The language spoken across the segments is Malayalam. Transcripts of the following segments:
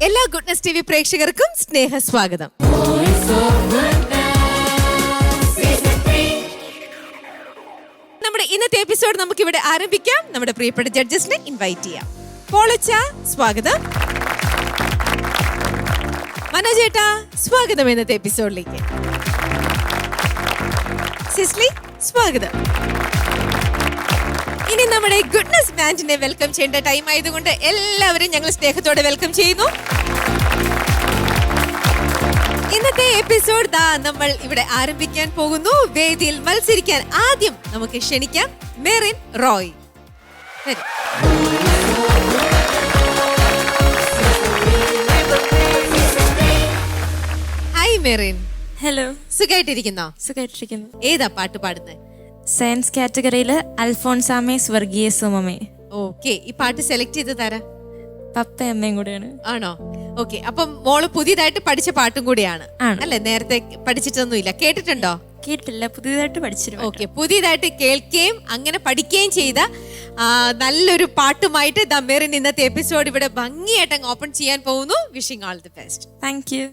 എല്ലാ ഗുഡ്നസ് ടി വി പ്രേക്ഷകർക്കും സ്നേഹ സ്വാഗതം. നമ്മുടെ ഇന്നത്തെ എപ്പിസോഡ് നമുക്ക് ഇവിടെ ആരംഭിക്കാം. നമ്മുടെ പ്രിയപ്പെട്ട ജഡ്ജസിനെ ഇൻവൈറ്റ് ചെയ്യാം. പോളച്ച സ്വാഗതം. മനോജേട്ടാ സ്വാഗതം ഇന്നത്തെ എപ്പിസോഡിലേക്ക്. സിസ്ലി സ്വാഗതം. ഇനി നമ്മുടെ ഗുഡ്നസ് ബാൻഡിനെ വെൽക്കം ചെയ്യേണ്ട ടൈം ആയതുകൊണ്ട് എല്ലാവരും ഞങ്ങൾ സ്നേഹത്തോടെ വെൽക്കം ചെയ്യുന്നു. ഇന്നത്തെ എപ്പിസോഡ് നമ്മൾ ഇവിടെ ആരംഭിക്കാൻ പോകുന്നു. വേദിയിൽ മത്സരിക്കാൻ ആദ്യം നമുക്ക് ക്ഷണിക്കാം മെറിൻ റോയ്. ഹായ് മെറിൻ. ഹലോ. സുഖമായിട്ടിരിക്കുന്നോ? സുഖമായിട്ടിരിക്കുന്നു. ഏതാ പാട്ട് പാടുന്നത്? സയൻസ് കാറ്റഗറിയില് അൽഫോൺസാമേ സ്വർഗീയ സുമമേ. ഓക്കെ, ഈ പാട്ട് സെലക്ട് ചെയ്ത് തരാ പപ്പ അമ്മയും കൂടെയാണ്. ആണോ? ഓക്കെ, അപ്പം മോള് പുതിയതായിട്ട് പഠിച്ച പാട്ടും കൂടിയാണ് അല്ലെ? നേരത്തെ പഠിച്ചിട്ടൊന്നും ഇല്ല, കേട്ടിട്ടുണ്ടോ? കേട്ടില്ല, പുതിയതായിട്ട് പഠിച്ചിരുന്നു. ഓക്കെ, പുതിയതായിട്ട് കേൾക്കുകയും അങ്ങനെ പഠിക്കുകയും ചെയ്ത നല്ലൊരു പാട്ടുമായിട്ട് ദ മെറിൻ ഇന്നത്തെ എപ്പിസോഡ് ഇവിടെ ഭംഗിയായിട്ട് അങ്ങ് ഓപ്പൺ ചെയ്യാൻ പോകുന്നു. Wishing all the best. Thank U.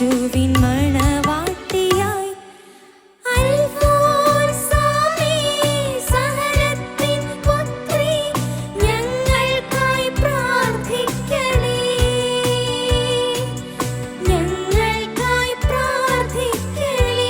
യേശുവിൻ മണവാട്ടിയായി അൽഫോൻസാമേ സഹനത്തിൻ പുത്രി ഞങ്ങൾക്കായി പ്രാർത്ഥിക്കണേ ഞങ്ങൾക്കായി പ്രാർത്ഥിക്കണേ.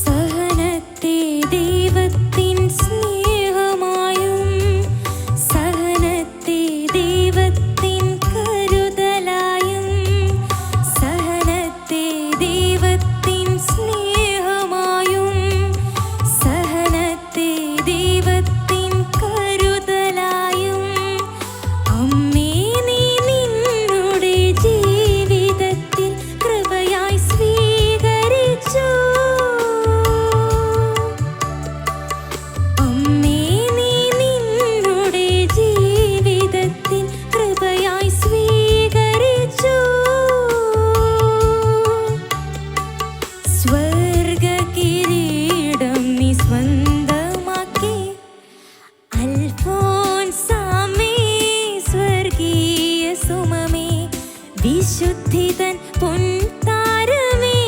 സഹനത്തെ ദൈവത്തിൻ സ്നേഹമായും സഹനത്തെ ദൈവത്തിൻ കരുതലായും സഹനത്തെ ദൈവത്തിൻ സ്നേഹമായും സഹനത്തെ ദൈവത്തിൻ കരുതലായും അമ്മേ നീ നിന്നുടെ ജീവിതത്തിൽ കൃപയായി സ്വീകരിച്ചു. അമ്മേ നീ നിന്നുടെ ജീവിതത്തിൽ കൃപയായി സ്വീകരിച്ചു. സ്വർഗകിരീടം നീ സ്വന്തമാക്കി അൽഫോൻസാമേ സ്വർഗീയ സുമമേ വിശുദ്ധിതൻ പൊൻതാരമേ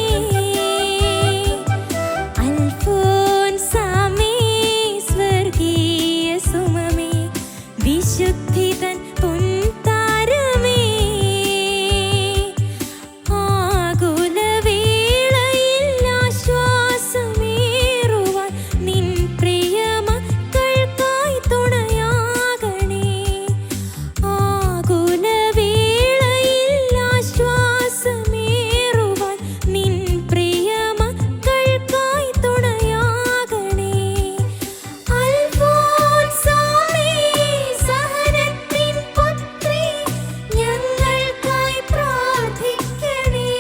അൽഫോൻസാമേ സ്വർഗീയ സുമമേ വിശുദ്ധിതൻ പൊൻതാരമേ ആകുലവേളയിൽ ആശ്വാസമേറുവാൻ നിൻ പ്രിയമക്കൾക്കായി തുണയാകണേ. ആകുലവേളയിൽ ആശ്വാസമേറുവാൻ നിൻ പ്രിയമക്കൾക്കായി തുണയാകണേ. അൽഫോൻസാമേ സഹനത്തിൻ പുത്രി ഞങ്ങൾക്കായി പ്രാർത്ഥിക്കണേ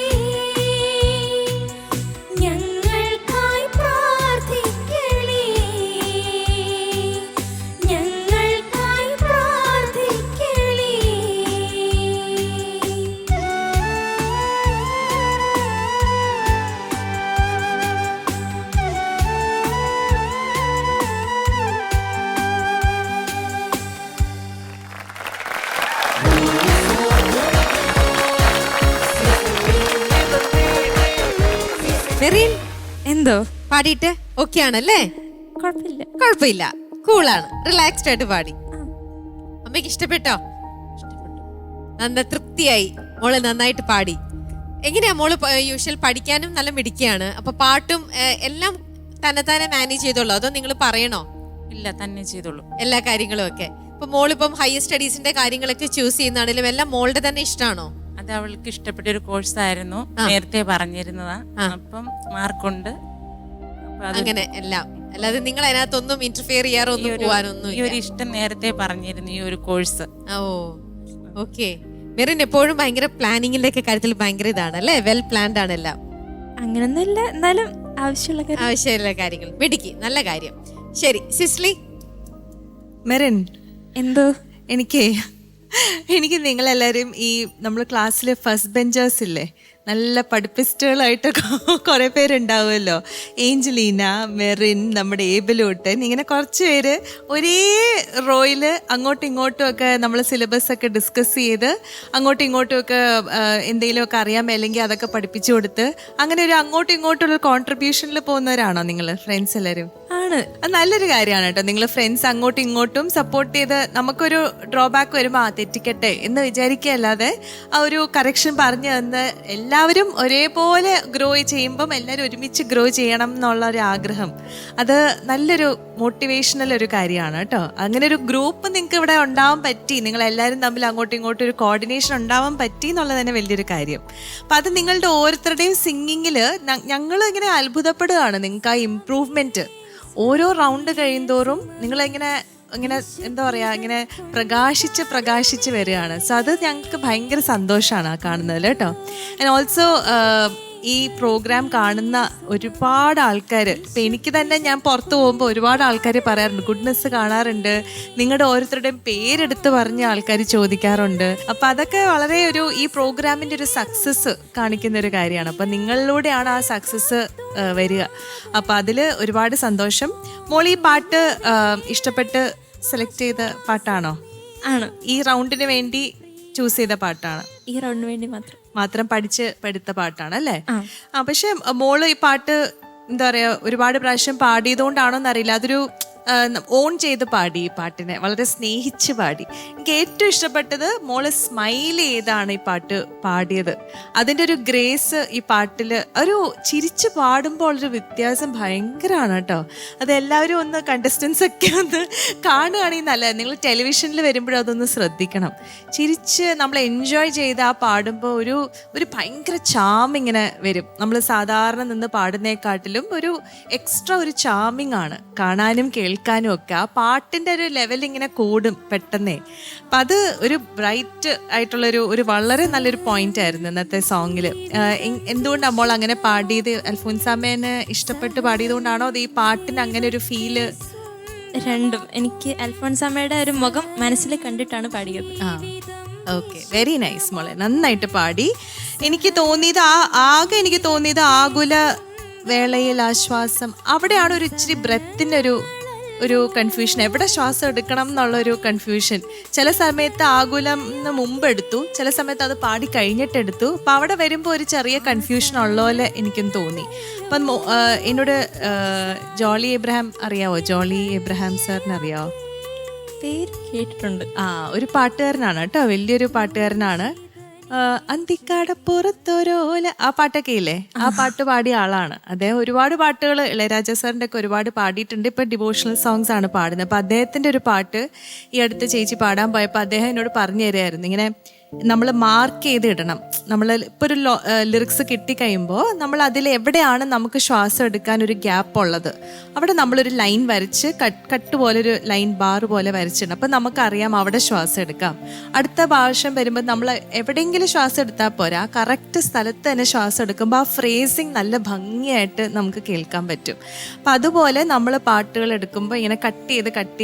ഞങ്ങൾക്കായി പ്രാർത്ഥിക്കണേ ഞങ്ങൾക്കായി പ്രാർത്ഥിക്കണേ. മെറിൻ എന്തോ പാടിയിട്ട് ഓക്കെ ആണല്ലേ? കുഴപ്പമില്ല. കുഴപ്പമില്ല, കൂളാണ്, റിലാക്സ്ഡ് ആയിട്ട് പാടി. അമ്മയ്ക്ക് ഇഷ്ടപ്പെട്ടോ? നന്ന തൃപ്തിയായി, മോള് നന്നായിട്ട് പാടി. എങ്ങനെയാ മോള് യൂഷ്വൽ പഠിക്കാനും നല്ല മിടുക്കിയാണ്, അപ്പൊ പാട്ടും എല്ലാം തന്നെ മാനേജ് ചെയ്തോളൂ അതോ നിങ്ങൾ പറയണോ? ഇല്ല, തന്നെ ചെയ്തോളൂ എല്ലാ കാര്യങ്ങളും ഒക്കെ. ഇപ്പൊ മോളിപ്പം ഹയർ സ്റ്റഡീസിന്റെ കാര്യങ്ങളൊക്കെ ചൂസ് ചെയ്യുന്നതാണെങ്കിലും എല്ലാം മോളുടെ തന്നെ ഇഷ്ടമാണോ? അത് അവൾക്ക് ഇഷ്ടപ്പെട്ട ഒരു കോഴ്സായിരുന്നു, നേരത്തെ പറഞ്ഞിരുന്നതാ. അപ്പം മാർക്കുണ്ട്. അങ്ങനെ എല്ലാം, അല്ലാതെ നിങ്ങൾ അതിനകത്തൊന്നും ഇന്റർഫിയർ ചെയ്യാറൊന്നും പോവാനൊന്നും ഈ ഒരു ഇഷ്ടം നേരത്തെ പറഞ്ഞിരുന്നു, ഈ ഒരു കോഴ്സ്. ഓ ഓക്കെ. മെറിൻ എപ്പോഴും ഭയങ്കര പ്ലാനിങ്ങിന്റെ ഒക്കെ കാര്യത്തിൽ ഭയങ്കര ഇതാണ് അല്ലേ? വെൽ പ്ലാൻഡ് ആണ് എല്ലാം. അങ്ങനൊന്നുമില്ല, എന്നാലും ആവശ്യമുള്ള കാര്യങ്ങൾ മിടുക്കി, നല്ല കാര്യം. ശരി സിസ്ലി. മെറിൻ, എന്തോ എനിക്ക് നിങ്ങളെല്ലാവരും ഈ നമ്മൾ ക്ലാസ്സിലെ ഫസ്റ്റ് ബെഞ്ചേഴ്സ് ഇല്ലേ, നല്ല പഠിപ്പിസ്റ്റുകളായിട്ട് കുറേ പേരുണ്ടാവുമല്ലോ. ഏഞ്ചലീന, മെറിൻ, നമ്മുടെ ഏബിലൂട്ടൻ, ഇങ്ങനെ കുറച്ച് പേര് ഒരേ റോയിൽ അങ്ങോട്ടും ഇങ്ങോട്ടും ഒക്കെ നമ്മൾ സിലബസ് ഒക്കെ ഡിസ്കസ് ചെയ്ത് അങ്ങോട്ടും ഇങ്ങോട്ടും ഒക്കെ എന്തെങ്കിലുമൊക്കെ അറിയാൻ മേലെങ്കിൽ അതൊക്കെ പഠിപ്പിച്ചു കൊടുത്ത് അങ്ങനെ ഒരു അങ്ങോട്ടും ഇങ്ങോട്ടുള്ള കോൺട്രിബ്യൂഷനിൽ പോകുന്നവരാണോ നിങ്ങൾ ഫ്രണ്ട്സ് എല്ലാവരും? ആണ്. അത് നല്ലൊരു കാര്യമാണ് കേട്ടോ. നിങ്ങൾ ഫ്രണ്ട്സ് അങ്ങോട്ടും ഇങ്ങോട്ടും സപ്പോർട്ട് ചെയ്ത് നമുക്കൊരു ഡ്രോബാക്ക് വരുമ്പോൾ തെറ്റിക്കട്ടെ എന്ന് വിചാരിക്കുകയല്ലാതെ ആ ഒരു കറക്ഷൻ പറഞ്ഞു തന്ന് എല്ലാവരും ഒരേപോലെ ഗ്രോ ചെയ്യുമ്പം എല്ലാവരും ഒരുമിച്ച് ഗ്രോ ചെയ്യണം എന്നുള്ള ഒരു ആഗ്രഹം, അത് നല്ലൊരു മോട്ടിവേഷണൽ ഒരു കാര്യമാണ് കേട്ടോ. അങ്ങനെ ഒരു ഗ്രൂപ്പ് നിങ്ങൾക്ക് ഇവിടെ ഉണ്ടാവാൻ പറ്റി, നിങ്ങളെല്ലാവരും തമ്മിൽ അങ്ങോട്ടും ഇങ്ങോട്ടും ഒരു കോർഡിനേഷൻ ഉണ്ടാവാൻ പറ്റി എന്നുള്ളത് തന്നെ വലിയൊരു കാര്യം. അപ്പം അത് നിങ്ങളുടെ ഓരോരുത്തരുടെയും സിംഗിങ്ങിൽ ഞങ്ങൾ ഇങ്ങനെ അത്ഭുതപ്പെടുകയാണ്. നിങ്ങൾക്ക് ആ ഇമ്പ്രൂവ്മെൻറ്റ് ഓരോ റൗണ്ട് കഴിയുന്തോറും നിങ്ങളിങ്ങനെ ഇങ്ങനെ എന്താ പറയുക ഇങ്ങനെ പ്രകാശിച്ച് വരികയാണ്. സോ അത് ഞങ്ങൾക്ക് ഭയങ്കര സന്തോഷമാണ് ആ കാണുന്നതിൽ കേട്ടോ. ആൻഡ് ഓൾസോ ഈ പ്രോഗ്രാം കാണുന്ന ഒരുപാട് ആൾക്കാർ, ഇപ്പം എനിക്ക് തന്നെ ഞാൻ പുറത്ത് പോകുമ്പോൾ ഒരുപാട് ആൾക്കാർ പറയാറുണ്ട്, ഗുഡ്നെസ് കാണാറുണ്ട്, നിങ്ങളുടെ ഓരോരുത്തരുടെയും പേരെടുത്ത് പറഞ്ഞ ആൾക്കാർ ചോദിക്കാറുണ്ട്. അപ്പം അതൊക്കെ വളരെ ഈ പ്രോഗ്രാമിൻ്റെ ഒരു സക്സസ് കാണിക്കുന്ന ഒരു കാര്യമാണ്. അപ്പം നിങ്ങളിലൂടെയാണ് ആ സക്സസ് വരിക. അപ്പം അതിൽ ഒരുപാട് സന്തോഷം. മോൾ ഈ പാട്ട് ഇഷ്ടപ്പെട്ട് സെലക്ട് ചെയ്ത പാട്ടാണോ? ആണ്. ഈ റൗണ്ടിന് വേണ്ടി ചൂസ് ചെയ്ത പാട്ടാണ്? ഈ റൗണ്ടിന് വേണ്ടി മാത്രം പഠിത്ത പാട്ടാണ് അല്ലേ? പക്ഷെ മോള് ഈ പാട്ട് എന്താ പറയാ ഒരുപാട് പ്രാവശ്യം പാടിയതുകൊണ്ടാണോ എന്നറിയില്ല, അതൊരു ഓൺ ചെയ്ത് പാടി ഈ പാട്ടിനെ, വളരെ സ്നേഹിച്ച് പാടി. എനിക്ക് ഏറ്റവും ഇഷ്ടപ്പെട്ടത് മോള് സ്മൈൽ ചെയ്താണ് ഈ പാട്ട് പാടിയത്. അതിൻ്റെ ഒരു ഗ്രേസ് ഈ പാട്ടിൽ, ഒരു ചിരിച്ച് പാടുമ്പോൾ ഒരു വ്യത്യാസം ഭയങ്കരമാണ് കേട്ടോ. അതെല്ലാവരും ഒന്ന് കണ്ടസ്റ്റൻസ് ഒക്കെ ഒന്ന് കാണുകയാണെങ്കിൽ നല്ലത്. നിങ്ങൾ ടെലിവിഷനിൽ വരുമ്പോഴും അതൊന്ന് ശ്രദ്ധിക്കണം. ചിരിച്ച് നമ്മൾ എൻജോയ് ചെയ്ത് ആ പാടുമ്പോൾ ഒരു ഭയങ്കര ചാമിങ്ങനെ വരും. നമ്മൾ സാധാരണ നിന്ന് പാടുന്നതിനെക്കാട്ടിലും ഒരു എക്സ്ട്രാ ഒരു ചാമിങ് ആണ് കാണാനും കേൾക്കാനും ഒക്കെ. ആ പാട്ടിൻ്റെ ഒരു ലെവൽ ഇങ്ങനെ കൂടും പെട്ടെന്നേ. അപ്പം അത് ഒരു ബ്രൈറ്റ് ആയിട്ടുള്ളൊരു വളരെ നല്ലൊരു പോയിന്റ് ആയിരുന്നു ഇന്നത്തെ സോങ്ങിൽ. എന്തുകൊണ്ടാണ് മോൾ അങ്ങനെ പാടിയത്? അൽഫോൻസാമ്മേനെ ഇഷ്ടപ്പെട്ട് പാടിയത് കൊണ്ടാണോ അത് ഈ പാട്ടിന് അങ്ങനെ ഒരു ഫീല്? രണ്ടും. എനിക്ക് അൽഫോൻസാമ്മയുടെ ഒരു മുഖം മനസ്സിൽ കണ്ടിട്ടാണ് പാടിയത്. ഓക്കെ, വെരി നൈസ് മോളെ, നന്നായിട്ട് പാടി. എനിക്ക് തോന്നിയത് ആകുല വേളയിൽ ആശ്വാസം, അവിടെയാണ് ഒരു ഇച്ചിരി ബ്രെത്തിൻ്റെ ഒരു കൺഫ്യൂഷൻ. എവിടെ ശ്വാസം എടുക്കണം എന്നുള്ളൊരു കൺഫ്യൂഷൻ. ചില സമയത്ത് ആകുലം മുമ്പ് എടുത്തു, ചില സമയത്ത് അത് പാടി കഴിഞ്ഞിട്ടെടുത്തു. അപ്പം അവിടെ വരുമ്പോൾ ഒരു ചെറിയ കൺഫ്യൂഷൻ ഉള്ള പോലെ എനിക്കും തോന്നി. അപ്പം എന്നോട് ജോളി എബ്രഹാം അറിയാവോ? ജോളി എബ്രഹാം സാറിന് അറിയാവോ? പേര് കേട്ടിട്ടുണ്ട്. ഒരു പാട്ടുകാരനാണ് കേട്ടോ, വലിയൊരു പാട്ടുകാരനാണ്. അന്തിക്കടപ്പുറത്തൊരോല, ആ പാട്ടൊക്കെ ഇല്ലേ, ആ പാട്ട് പാടിയ ആളാണ് അദ്ദേഹം. ഒരുപാട് പാട്ടുകൾ ഇളയരാജ സാറിൻ്റെ ഒക്കെ ഒരുപാട് പാടിയിട്ടുണ്ട്. ഇപ്പം ഡിവോഷണൽ സോങ്സ് ആണ് പാടുന്നത്. അപ്പം അദ്ദേഹത്തിൻ്റെ ഒരു പാട്ട് ഈ അടുത്ത് ചേച്ചി പാടാൻ പോയപ്പോൾ അദ്ദേഹം എന്നോട് പറഞ്ഞു തരുമായിരുന്നു, ഇങ്ങനെ നമ്മൾ മാർക്ക് ചെയ്ത് ഇടണം. നമ്മൾ ഇപ്പോൾ ഒരു ലിറിക്സ് കിട്ടിക്കഴിയുമ്പോൾ നമ്മൾ അതിൽ എവിടെയാണ് നമുക്ക് ശ്വാസം എടുക്കാൻ ഒരു ഗ്യാപ്പ് ഉള്ളത് അവിടെ നമ്മളൊരു ലൈൻ വരച്ച് കട്ട് പോലെ ഒരു ലൈൻ ബാർ പോലെ വരച്ചിടണം. അപ്പം നമുക്കറിയാം അവിടെ ശ്വാസം എടുക്കാം. അടുത്ത പ്രാവശ്യം വരുമ്പോൾ നമ്മൾ എവിടെയെങ്കിലും ശ്വാസം എടുത്താൽ പോരാ, കറക്റ്റ് സ്ഥലത്ത് തന്നെ ശ്വാസം എടുക്കുമ്പോൾ ആ ഫ്രേസിങ് നല്ല ഭംഗിയായിട്ട് നമുക്ക് കേൾക്കാൻ പറ്റും. അപ്പം അതുപോലെ നമ്മൾ പാട്ടുകൾ എടുക്കുമ്പോൾ ഇങ്ങനെ കട്ട്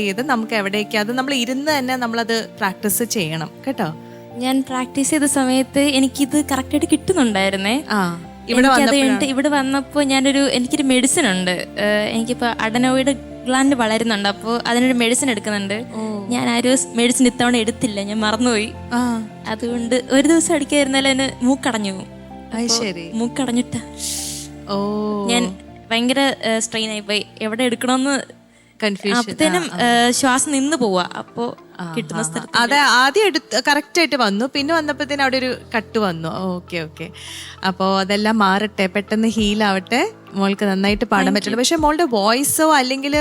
ചെയ്ത് നമുക്ക് എവിടേക്ക് അത് നമ്മൾ ഇരുന്ന് തന്നെ നമ്മളത് പ്രാക്ടീസ് ചെയ്യണം കേട്ടോ. ഞാൻ പ്രാക്ടീസ് ചെയ്ത സമയത്ത് എനിക്കിത് കറക്റ്റായിട്ട് കിട്ടുന്നുണ്ടായിരുന്നേ. ഇവിടെ വന്നപ്പോൾ എനിക്കൊരു മെഡിസിൻ ഉണ്ട്. എനിക്കിപ്പോൾ അഡനോയിഡ് ഗ്ലാൻഡ് വളരുന്നുണ്ട്. അപ്പോൾ അതിനൊരു മെഡിസിൻ എടുക്കുന്നുണ്ട്. ഞാൻ ആ ഒരു മെഡിസിൻ ഇത്തവണ എടുത്തില്ല, ഞാൻ മറന്നുപോയി. അതുകൊണ്ട് ഒരു ദിവസം അടിക്കാതിരുന്നാലും അതിന് മൂക്കടഞ്ഞു. മൂക്കടഞ്ഞിട്ട ഞാൻ ഭയങ്കര സ്ട്രെയിൻ ആയിപ്പോയി. എവിടെ എടുക്കണമെന്ന് അപ്പത്തേനും ശ്വാസം നിന്ന് പോവാ. അപ്പോ കിട്ടുന്ന സ്ഥലത്ത് അതെ ആദ്യം കറക്റ്റ് ആയിട്ട് വന്നു, പിന്നെ വന്നപ്പോഴത്തേനും അവിടെ ഒരു കട്ട് വന്നു. ഓക്കെ. അപ്പോൾ അതെല്ലാം മാറട്ടെ, പെട്ടെന്ന് ഹീലാവട്ടെ, മോൾക്ക് നന്നായിട്ട് പാടാൻ പറ്റുള്ളൂ. പക്ഷെ മോളുടെ വോയിസോ അല്ലെങ്കിൽ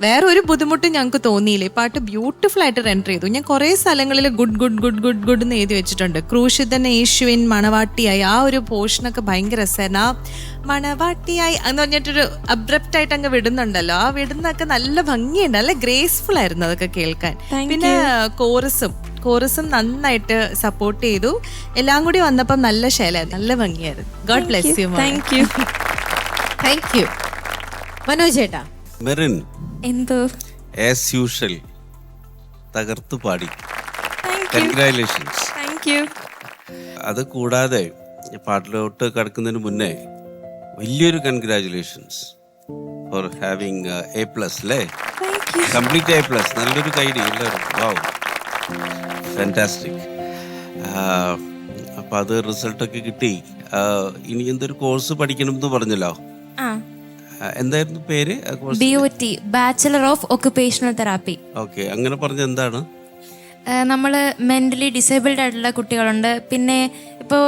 വേറെ ഒരു ബുദ്ധിമുട്ടും ഞങ്ങൾക്ക് തോന്നിയില്ല. ഈ പാട്ട് ബ്യൂട്ടിഫുൾ ആയിട്ട് റെൻഡർ ചെയ്തു. ഞാൻ കുറേ സ്ഥലങ്ങളിൽ ഗുഡ് എന്ന് എഴുതി വെച്ചിട്ടുണ്ട്. ക്രൂശിതൻ യേശുവിൻ മണവാട്ടിയായി ആ ഒരു പോർഷനൊക്കെ ഭയങ്കര രസമായിരുന്നു. ആ മണവാട്ടിയായി എന്ന് പറഞ്ഞിട്ടൊരു അബ്രപ്റ്റ് ആയിട്ട് അങ്ങ് വിടുന്നുണ്ടല്ലോ, ആ വിടുന്നൊക്കെ നല്ല ഭംഗിയുണ്ട്, നല്ല ഗ്രേസ്ഫുൾ ആയിരുന്നു അതൊക്കെ കേൾക്കാൻ. പിന്നെ കോറസും നന്നായിട്ട് സപ്പോർട്ട് ചെയ്തു. എല്ലാം കൂടി വന്നപ്പം നല്ല ശൈലായിരുന്നു, നല്ല ഭംഗിയായിരുന്നു. God bless U. Thank you. Manoj ചേട്ടാ. മെറിൻ എന്തോ ആസ് യൂഷ്വൽ തകർത്തു പാടി. കൺഗ്രാറ്റുലേഷൻസ്. അത് കൂടാതെ പാട്ടിലോട്ട് കടക്കുന്നതിന് മുന്നേ വലിയൊരു കൺഗ്രാറ്റുലേഷൻസ് ഫോർ ഹാവിങ് A+ അല്ലേ? Complete A+. നല്ലൊരു കൈഡി എല്ലാവരും. വാവ്, ഫാന്റാസ്റ്റിക്. അപ്പം അത് റിസൾട്ടൊക്കെ കിട്ടി. ഇനി എന്തൊരു കോഴ്സ് പഠിക്കണം എന്ന് പറഞ്ഞല്ലോ, എന്തായിരുന്നു പേര്? BOT, bachelor of occupational therapy. Okay, അങ്ങനെ പറഞ്ഞ എന്താണ്? നമ്മൾ മെൻ്റലി ഡിസേബിൾഡ് ആയിട്ടുള്ള കുട്ടികളുണ്ട്. പിന്നെ ഇപ്പോൾ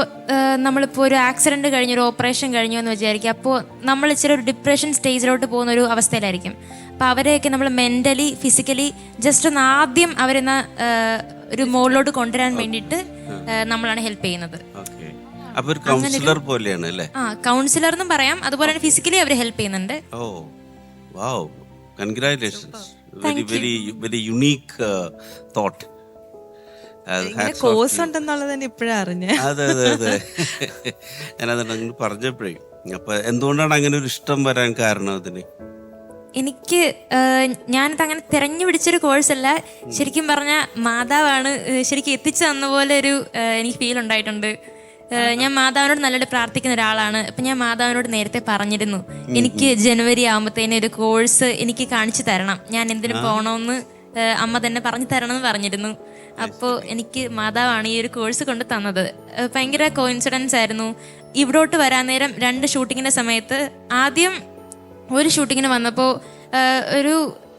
നമ്മളിപ്പോൾ ഒരു ആക്സിഡൻറ്റ് കഴിഞ്ഞ് ഒരു ഓപ്പറേഷൻ കഴിഞ്ഞു എന്ന് വിചാരിക്കുക. അപ്പോൾ നമ്മൾ ഇച്ചിരി ഒരു ഡിപ്രഷൻ സ്റ്റേജിലോട്ട് പോകുന്ന ഒരു അവസ്ഥയിലായിരിക്കും. അപ്പോൾ അവരെയൊക്കെ നമ്മൾ മെൻ്റലി ഫിസിക്കലി ജസ്റ്റ് ഒന്ന് ആദ്യം അവരെന്ന ഒരു മോളിലോട്ട് കൊണ്ടുവരാൻ വേണ്ടിയിട്ട് നമ്മളാണ് ഹെൽപ്പ് ചെയ്യുന്നത്. കൗൺസിലർ പോലെയാണ് അല്ലേ? കൗൺസിലർ എന്നും പറയാം. അതുപോലെ തന്നെ ഫിസിക്കലി അവർ ഹെൽപ്പ് ചെയ്യുന്നുണ്ട്. Oh wow, congratulations. Very unique thought. Course ഉണ്ടെന്നുള്ളത് തന്നെ ഇപ്പോഴാണ് അറിഞ്ഞേ. അതെ അതെ അതെ. ഞാനത് അങ്ങനെ പറഞ്ഞപ്പോഴേ, അപ്പൊ എന്തുകൊണ്ടാണ് അങ്ങനെ ഒരു ഇഷ്ടം വരാൻ കാരണം അതിന്? എനിക്ക് ഞാനിത് അങ്ങനെ തിരഞ്ഞു പിടിച്ചൊരു കോഴ്സല്ല, ശരിക്കും പറഞ്ഞാൽ മാതാവാണ് ശരിക്കും എത്തിച്ചു തന്ന പോലെ ഒരു എനിക്ക് ഫീൽ ഉണ്ടായിട്ടുണ്ട്. ഞാൻ മാതാവിനോട് നല്ലൊരു പ്രാർത്ഥിക്കുന്ന ഒരാളാണ്. അപ്പം ഞാൻ മാതാവിനോട് നേരത്തെ പറഞ്ഞിരുന്നു, എനിക്ക് ജനുവരി ആകുമ്പോഴത്തേന് ഒരു കോഴ്സ് എനിക്ക് കാണിച്ചു തരണം, ഞാൻ എന്തിനു പോകണമെന്ന് അമ്മ തന്നെ പറഞ്ഞു തരണം എന്ന് പറഞ്ഞിരുന്നു. അപ്പോൾ എനിക്ക് മാതാവാണ് ഈ ഒരു കോഴ്സ് കൊണ്ട് തന്നത്. ഭയങ്കര കോയിൻസിഡൻസ് ആയിരുന്നു. ഇവിടോട്ട് വരാൻ നേരം 2 ഷൂട്ടിങ്ങിൻ്റെ സമയത്ത് ആദ്യം ഒരു ഷൂട്ടിങ്ങിന് വന്നപ്പോൾ ഒരു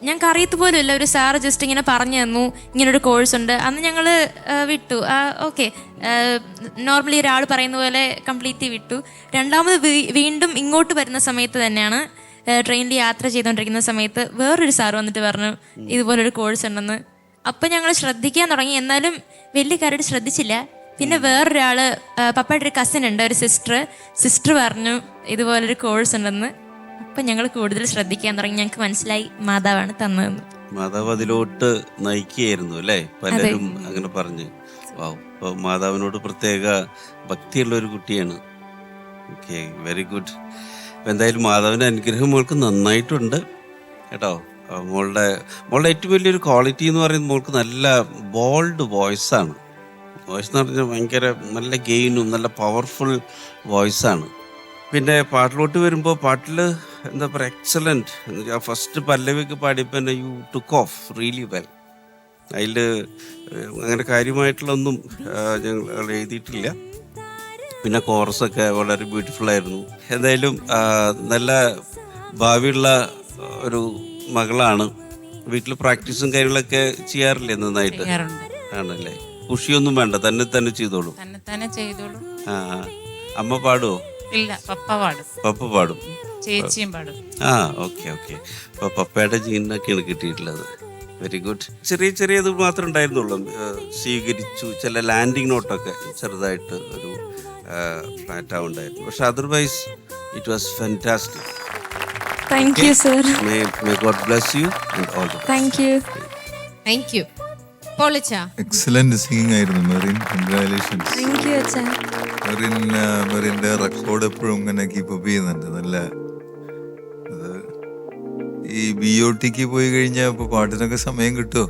ഞങ്ങൾക്ക് അറിയത്ത് പോലും ഇല്ല, ഒരു സാറ് ജസ്റ്റ് ഇങ്ങനെ പറഞ്ഞു തന്നു ഇങ്ങനൊരു കോഴ്സ് ഉണ്ട്. അന്ന് ഞങ്ങൾ വിട്ടു, ഓക്കെ നോർമലി ഒരാൾ പറയുന്ന പോലെ കംപ്ലീറ്റ് വിട്ടു. രണ്ടാമത് വീണ്ടും ഇങ്ങോട്ട് വരുന്ന സമയത്ത് തന്നെയാണ് ട്രെയിനിൽ യാത്ര ചെയ്തുകൊണ്ടിരിക്കുന്ന സമയത്ത് വേറൊരു സാറ് വന്നിട്ട് പറഞ്ഞു ഇതുപോലൊരു കോഴ്സ് ഉണ്ടെന്ന്. അപ്പം ഞങ്ങൾ ശ്രദ്ധിക്കാൻ തുടങ്ങി, എന്നാലും വലിയ കാര്യമായിട്ട് ശ്രദ്ധിച്ചില്ല. പിന്നെ വേറൊരാൾ, പപ്പയുടെ ഒരു കസിൻ ഉണ്ട്, ഒരു സിസ്റ്റർ പറഞ്ഞു ഇതുപോലൊരു കോഴ്സ് ഉണ്ടെന്ന്. അപ്പം ഞങ്ങൾ കൂടുതൽ ശ്രദ്ധിക്കാൻ തുടങ്ങി. ഞങ്ങൾക്ക് മനസ്സിലായി മാതാവാണ് തന്നതെന്ന്. മാതാവ് അതിലോട്ട് നയിക്കുകയായിരുന്നു അല്ലേ? പലരും അങ്ങനെ പറഞ്ഞ്. അപ്പൊ മാതാവിനോട് പ്രത്യേക ഭക്തിയുള്ള ഒരു കുട്ടിയാണ്. Okay, very good. അപ്പൊ എന്തായാലും മാതാവിന്റെ അനുഗ്രഹം മോൾക്ക് നന്നായിട്ടുണ്ട് കേട്ടോ. മോളുടെ ഏറ്റവും വലിയൊരു ക്വാളിറ്റി എന്ന് പറയുന്നത് മോൾക്ക് നല്ല ബോൾഡ് വോയിസാണ്. വോയിസ് എന്ന് പറഞ്ഞാൽ ഭയങ്കര നല്ല ഗെയിനും നല്ല പവർഫുൾ വോയിസാണ്. പിന്നെ പാട്ടിലോട്ട് വരുമ്പോൾ പാട്ടിൽ എന്താ പറയുക, എക്സലൻറ്റ്. ഫസ്റ്റ് പല്ലവിയൊക്കെ പാടിയപ്പോൾ തന്നെ you took of really well. അതിൽ അങ്ങനെ കാര്യമായിട്ടുള്ളൊന്നും ഞങ്ങൾ എഴുതിയിട്ടില്ല. പിന്നെ കോറസൊക്കെ വളരെ ബ്യൂട്ടിഫുൾ ആയിരുന്നു. എന്തായാലും നല്ല ഭാവിയുള്ള ഒരു മകളാണ്. വീട്ടിൽ പ്രാക്ടീസും കാര്യങ്ങളൊക്കെ ചെയ്യാറില്ലേ നന്നായിട്ട്? ആണല്ലേ? കുഷിയൊന്നും വേണ്ട, തന്നെ ചെയ്തോളൂ. തന്നെ ചെയ്തോളൂ. ആ, അമ്മ പാടുവോ? ഇല്ല, പപ്പ പാടും, ചേച്ചിയും പാടും. ഓക്കെ. അപ്പൊ പപ്പയുടെ ജീനൊക്കെയാണ് കിട്ടിയിട്ടുള്ളത്. Very good. ചെറിയത് മാത്രമേ ഉണ്ടായിരുന്നുള്ളൂ. സ്വീകരിച്ചു, ചില ലാൻഡിങ് നോട്ടൊക്കെ ചെറുതായിട്ട് ഒരു ഫ്ലാറ്റ് ആവുണ്ടായിരുന്നു. പക്ഷെ otherwise it was fantastic. Thank you sir. May God bless you and all the best. Thank you. പോളിച്ച എക്സലന്റ് സിംഗിങ് ആയിരുന്നു മെറിൻ. കൺഗ്രാറ്റുലേഷൻസ്. താങ്ക് യു അച്ഛാ. മെറിന്റെ റെക്കോർഡ് എപ്പോഴും ഇങ്ങനെ കീപ്പപ്പ് ചെയ്യുന്നുണ്ട്. നല്ല അത് ഈ BOTക്ക് പോയി കഴിഞ്ഞാൽ ഇപ്പൊ പാട്ടിനൊക്കെ സമയം കിട്ടുമോ?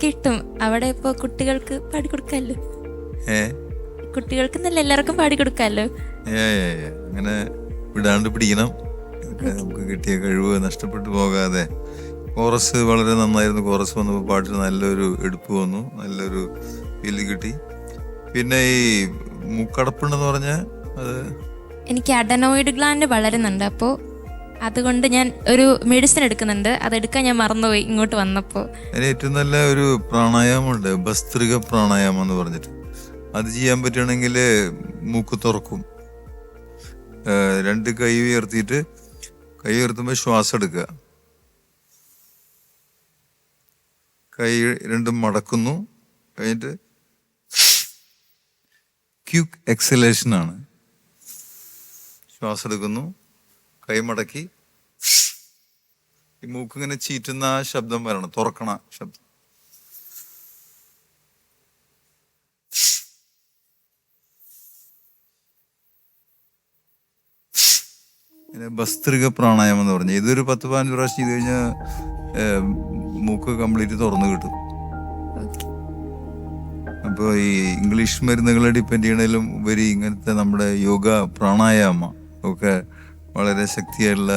കിട്ടും. അവിടെ ഇപ്പൊ കുട്ടികൾക്ക് പാടിക്കൊടുക്കാമല്ലോ. കുട്ടികൾക്ക് നല്ല എല്ലാവർക്കും പാടിക്കൊടുക്കാമല്ലോ. അങ്ങനെ വിടാണ്ട് പിടിക്കണം. നമുക്ക് കിട്ടിയ കഴിവ് നഷ്ടപ്പെട്ടു പോകാതെ. കോറസ് വളരെ നന്നായിരുന്നു. കോറസ് വന്നപ്പോൾ പാട്ടിന് നല്ലൊരു എടുപ്പ് വന്നു, നല്ലൊരു ഫീല് കിട്ടി. പിന്നെ ഈ മൂക്കടപ്പുണ്ടെന്ന് പറഞ്ഞാൽ അത് എനിക്ക് അഡനോയിഡ് ഗ്ലാൻഡ് വളരുന്നുണ്ട്. അപ്പോൾ അതുകൊണ്ട് ഞാൻ ഒരു മെഡിസിൻ എടുക്കുന്നുണ്ട്. അതെടുക്കാൻ ഞാൻ മറന്നുപോയി ഇങ്ങോട്ട് വന്നപ്പോൾ. അതിന് ഏറ്റവും നല്ല ഒരു പ്രാണായാമമുണ്ട്, ഭസ്ത്രിക പ്രാണായാമം എന്ന് പറഞ്ഞിട്ട്. അത് ചെയ്യാൻ പറ്റുകയാണെങ്കിൽ മൂക്ക് തുറക്കും. 2 കൈ ഉയർത്തിയിട്ട്, കൈ ഉയർത്തുമ്പോൾ ശ്വാസം എടുക്കുക, കൈ 2 മടക്കുന്നു, കഴിഞ്ഞിട്ട് ക്യുക്ക് എക്സലേഷൻ ആണ്. ശ്വാസം എടുക്കുന്നു, കൈ മടക്കി, ഈ മൂക്ക് ഇങ്ങനെ ചീറ്റുന്ന ആ ശബ്ദം വരണം, തുറക്കണ ശബ്ദം. ഭസ്ത്രിക പ്രാണായാമം എന്ന് പറഞ്ഞാൽ ഇതൊരു 10-15 പ്രാവശ്യം ചെയ്ത് കഴിഞ്ഞാൽ മൂക്ക് കംപ്ലീറ്റ് തുറന്നു കിട്ടും. അപ്പോൾ ഈ ഇംഗ്ലീഷ് മരുന്നുകളെ ഡിപ്പെൻഡ് ചെയ്യണതിലും ഉപരി ഇങ്ങനത്തെ നമ്മുടെ യോഗ പ്രാണായാമ ഒക്കെ വളരെ ശക്തിയായിട്ടുള്ള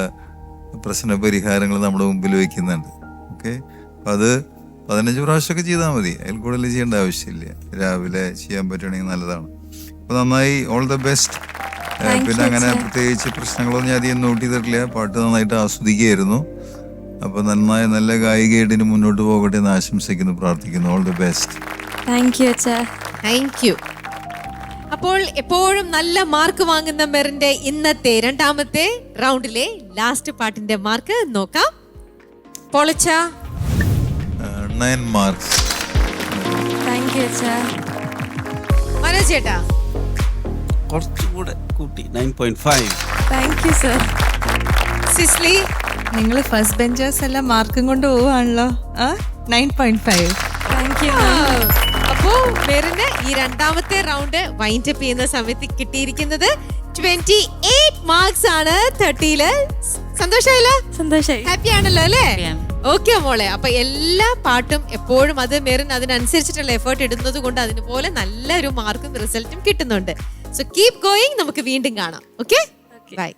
പ്രശ്ന പരിഹാരങ്ങൾ നമ്മുടെ മുമ്പിൽ വയ്ക്കുന്നുണ്ട്. ഓക്കെ, അപ്പം അത് 15 പ്രാവശ്യമൊക്കെ ചെയ്താൽ മതി, അതിൽ കൂടുതൽ ചെയ്യേണ്ട ആവശ്യമില്ല. രാവിലെ ചെയ്യാൻ പറ്റുകയാണെങ്കിൽ നല്ലതാണ്. അപ്പോൾ നന്നായി, ഓൾ ദ ബെസ്റ്റ്. പിന്നെ അങ്ങനെ പ്രത്യേകിച്ച് പ്രശ്നങ്ങളൊന്നും ഞാൻ അധികം നോട്ട് ചെയ്തിട്ടില്ല. പാട്ട് നന്നായിട്ട് ആസ്വദിക്കുകയായിരുന്നു. അപ്പൊ നല്ല ഗായികയായിട്ട് മുന്നോട്ട് പോകട്ടെ എന്ന് ആശംസിക്കുന്നു, പ്രാർത്ഥിക്കുന്നു. All the best. Thank you അച്ഛാ. Thank you. അപ്പോൾ എപ്പോഴും നല്ല മാർക്ക് വാങ്ങുന്ന മെറിന്റെ ഇന്നത്തെ 2ാമത്തെ റൗണ്ടിലെ ലാസ്റ്റ് പാട്ടിന്റെ മാർക്ക് നോക്കാം. പൊളിച്ച 9 മാർക്സ്. താങ്ക് യു അച്ഛാ. മനോജ് ചേട്ടാ കുറച്ചുകൂടെ കൂട്ടി 9.5. Thank you sir. സിസ്ലി നിങ്ങൾ ഫസ്റ്റ് ബെഞ്ചേഴ്സ് എല്ലാം മാർക്കും കൊണ്ട് പോവാണല്ലോ. 9.5. അപ്പോ മെറിന് ഈ രണ്ടാമത്തെ റൗണ്ട് വൈൻഡ് അപ്പ് ചെയ്യുന്ന സമയത്ത് കിട്ടിയിരിക്കുന്നത് 28 മാർക്സ് ആണ് 30-ല്. സന്തോഷായല്ലോ? സന്തോഷായി. ഹാപ്പി ആണല്ലോ അല്ലേ? ഓക്കെ മോളെ. അപ്പൊ എല്ലാ പാട്ടും എപ്പോഴും അത് മെറിൻ അതിനനുസരിച്ചിട്ടുള്ള എഫേർട്ട് ഇടുന്നത് കൊണ്ട് അതിനുപോലെ നല്ലൊരു മാർക്കും റിസൾട്ടും കിട്ടുന്നുണ്ട്. So keep going. നമുക്ക് വീണ്ടും കാണാം. Okay, bye.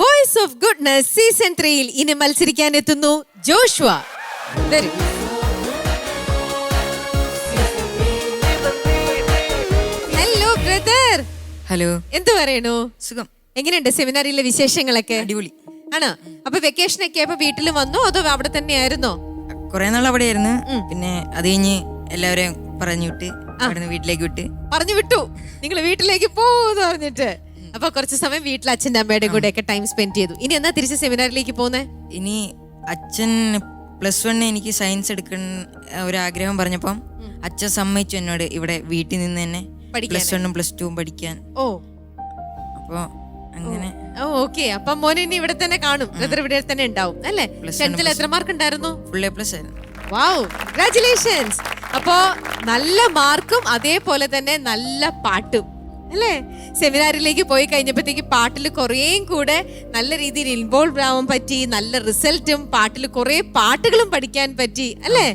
Voice of goodness season 3-ൽ ഇനി മത്സരിക്കാൻ എത്തുന്നു ജോഷുവ. വരൂ. Hello brother. ഹലോ. എന്ത് പറയണു? സുഖം. എങ്ങനെയുണ്ട് സെമിനാറിലെ വിശേഷങ്ങളൊക്കെ? അടിപൊളി. ആണോ? അപ്പൊ വെക്കേഷൻ ഒക്കെ ആയപ്പോ വീട്ടിൽ വന്നോ അതോ അവിടെ തന്നെയായിരുന്നോ? കുറെ നാൾ അവിടെ ആയിരുന്നു. പിന്നെ അത് കഴിഞ്ഞ് എല്ലാവരെയും പറഞ്ഞു വിട്ട് അവിടുന്ന് വീട്ടിലേക്ക് വിട്ട് പറഞ്ഞു വിട്ടു. നിങ്ങൾ വീട്ടിലേക്ക് പോന്ന് പറഞ്ഞിട്ട് അപ്പൊ കുറച്ച് സമയം വീട്ടിൽ അച്ഛൻ്റെ അമ്മയുടെ കൂടെ ഒക്കെ ടൈം സ്പെൻഡ് ചെയ്തു. ഇനി എന്നാ തിരിച്ച് സെമിനാറിലേക്ക് പോന്നെ? ഇനി അച്ഛൻ +1 എനിക്ക് സയൻസ് എടുക്കുന്ന ഒരാഗ്രഹം പറഞ്ഞപ്പം അച്ഛൻ സമ്മതിച്ചു എന്നോട് ഇവിടെ വീട്ടിൽ നിന്ന് തന്നെ +1 +2 പഠിക്കാൻ. ഓ, അപ്പൊ അങ്ങനെ. ഓക്കെ. അപ്പൊ മോനെ ഇനി ഇവിടെ തന്നെ കാണും. ബ്രദർ ഇവിടെ തന്നെ ഉണ്ടാവും അല്ലേ? 10ൽ എത്ര മാർക്ക് ഉണ്ടായിരുന്നു? ഫുൾ A+ ആയിരുന്നു. വാവ്, കൺഗ്രാറ്റുലേഷൻസ്. അപ്പോ നല്ല മാർക്കും അതേപോലെ തന്നെ നല്ല പാട്ടും അല്ലേ? സെമിനാറിലേക്ക് പോയി കഴിഞ്ഞപ്പോഴത്തേക്ക് പാട്ടിൽ കുറേയും കൂടെ നല്ല രീതിയിൽ ഇൻവോൾവ് ആവാൻ പറ്റി. നല്ല റിസൾട്ടും പാട്ടിൽ കുറെ പാട്ടുകളും പഠിക്കാൻ പറ്റി അല്ലേ?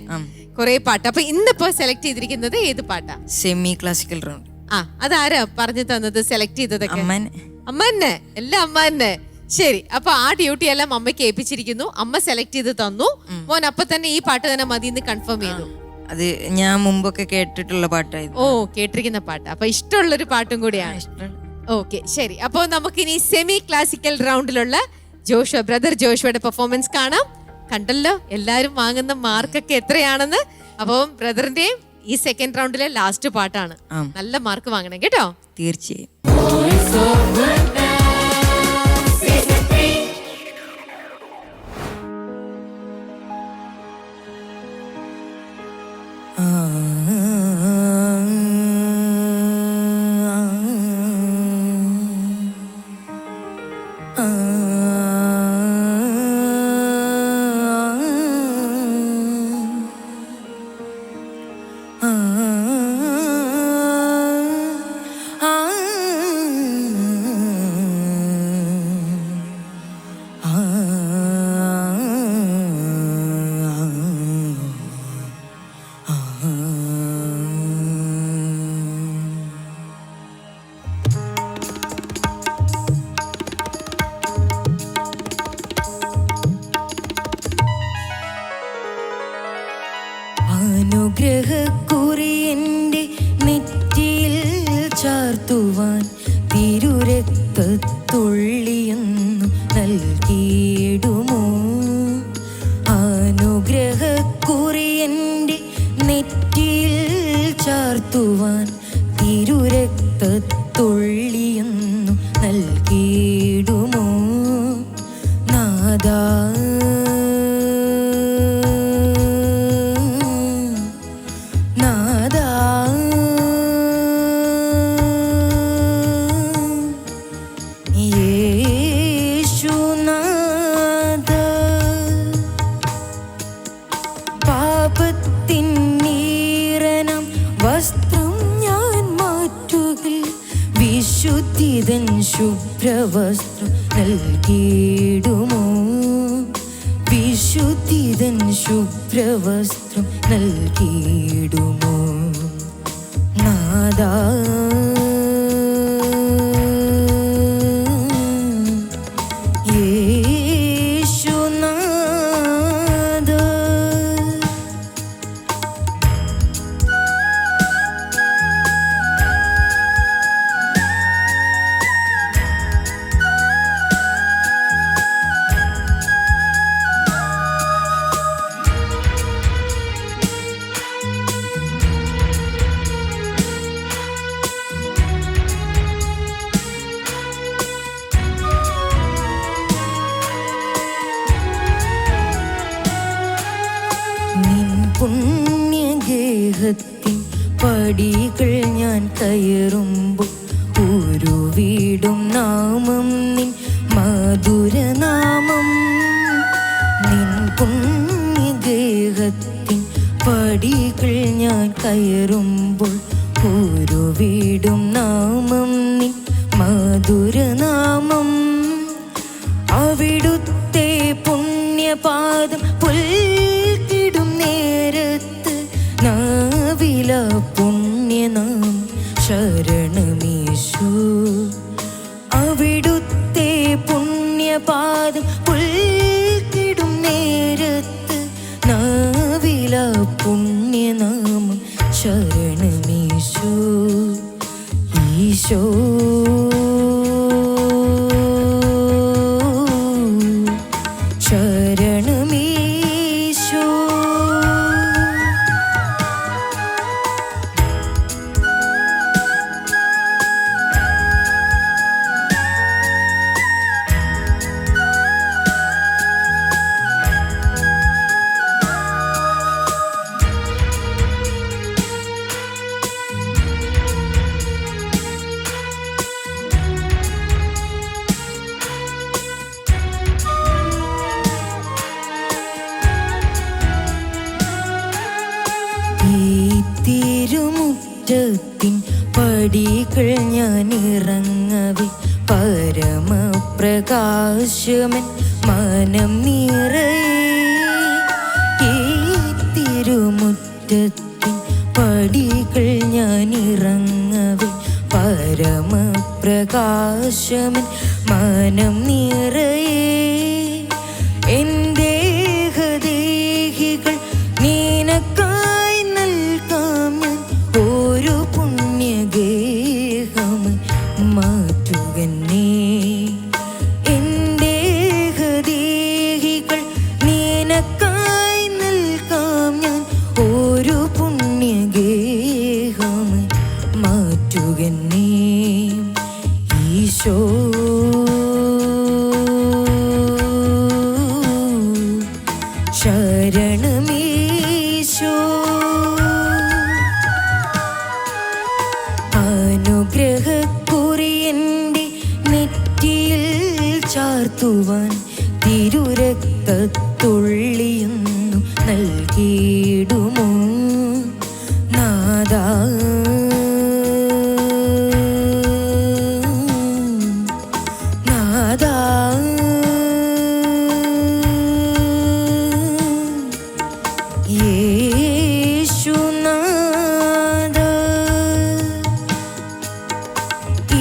കുറെ പാട്ട്. അപ്പൊ ഇന്നിപ്പോ സെലക്ട് ചെയ്തിരിക്കുന്നത് ഏത് പാട്ടാ? Semi classical round. അതാരാ പറഞ്ഞു തന്നത് സെലക്ട് ചെയ്തതൊക്കെ? അമ്മന്നെ. എല്ലാം അമ്മ തന്നെ. ശരി, അപ്പൊ ആ ഡ്യൂട്ടി എല്ലാം അമ്മയ്ക്ക് ഏൽപ്പിച്ചിരിക്കുന്നു. അമ്മ സെലക്ട് ചെയ്ത് തന്നു. മോൻ അപ്പൊ തന്നെ ഈ പാട്ട് തന്നെ മതി എന്ന് കൺഫേം ചെയ്തു. അത് ഞാൻ മുമ്പൊക്കെ കേട്ടിട്ടുള്ള പാട്ടായിരുന്നു. ഓ, കേട്ടിരിക്കുന്ന പാട്ട്. അപ്പൊ ഇഷ്ടമുള്ളൊരു പാട്ടും കൂടിയാണ്. ഓക്കെ, ശരി. അപ്പൊ നമുക്കിനി സെമി ക്ലാസിക്കൽ റൗണ്ടിലുള്ള ബ്രദർ ജോഷുവയുടെ പെർഫോമൻസ് കാണാം. കണ്ടല്ലോ എല്ലാരും വാങ്ങുന്ന മാർക്കൊക്കെ എത്രയാണെന്ന്. അപ്പം ബ്രദറിന്റെയും ഈ സെക്കൻഡ് റൗണ്ടിലെ ലാസ്റ്റ് പാട്ടാണ്. നല്ല മാർക്ക് വാങ്ങണം കേട്ടോ. തീർച്ചയായും. അനുഗ്രഹക്കുറിയന്റെ നെറ്റിയിൽ ചാർത്തുവാൻ തിരുരക്തത്തുള്ളിയൊന്നു നൽകിയിടുമോ? അനുഗ്രഹക്കുറിയന്റെ നെറ്റിയിൽ ചാർത്തുവാൻ തിരുരക്തത്തുള്ളിയൊന്നു നൽകിയിടുമോ? നാദാ ശുഭ്രവസ്ത്രം നൽകിയിടുമോ? വിശുദ്ധിതൻ ശുഭ്രവസ്ത്രം നൽകിയിടുമോ? നാദാ പുണ്യഗേഹത്തിൻ പടികൾ ഞാൻ കയറുമ്പോൾ നൽകിയിടും നാമം നിൻ മധുരനാമം. നിൻ പുണ്യഗേഹത്തിൻ പടികൾ ഞാൻ കയറുമ്പോൾ ഉരുവിടും നാമം നിൻ മധുരനാമം. അവിടുത്തെ പുണ്യപാദം പുൽകിടും നേരത്ത് നാവില പുണ്യനാമം ശരണമീശു. അവിടുത്തെ പുണ്യപാദം പുൽകിടും നേരത്ത് നാവില പുണ്യനാമം ശരണമീശു. ഈശോ ശരണമീശോ. ഈ തിരുമുറ്റത്തിൻ പടികൾ ഞാൻ ഇറങ്ങവേ പരമപ്രകാശമൻ മനം നിറയെ. ഈ തിരുമുറ്റത്തിൻ പടികൾ ഞാൻ ഇറങ്ങവേ പരമപ്രകാശമൻ മനം നിറയെ. എൻ്റെ ദേഹികൾ നിനക്കായി നൽകാം ഞാൻ ഒരു പുണ്യഗേഹം മാറ്റുകന്നേ. എൻ്റെ ദേഹികൾ നിനക്കായി നൽകാം ഞാൻ ഒരു പുണ്യഗേഹം മാറ്റുകന്നേ. ഈശോ ശരണമീശോ. അനുഗ്രഹക്കുറിയൻ്റെ നെറ്റിയിൽ ചാർത്തുവാൻ തിരുരക്തത്തുള്ളിയൊന്നു നൽകിയിടുമോ നാദാ. നാദാ യേശുനാഥ.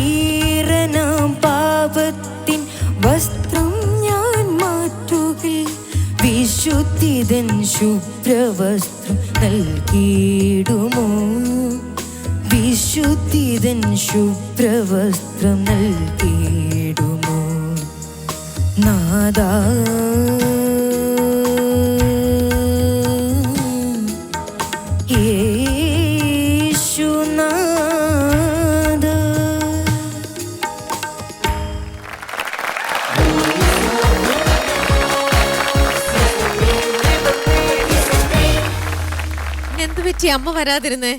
ഈറനാം പാപത്തിൻ വസ്ത്രം ഞാൻ മാറ്റുകിൽ വിശുദ്ധിതൻ ശുഭ്രവസ്ത്രം നൽകിയിടുമോ. വിശുദ്ധിതൻ ശുഭ്രവസ്ത്രം നൽകിയിടുമോ നാദാ. യേശുനാഥ. എന്ത് പറ്റി അമ്മ വരാതിരുന്നേ?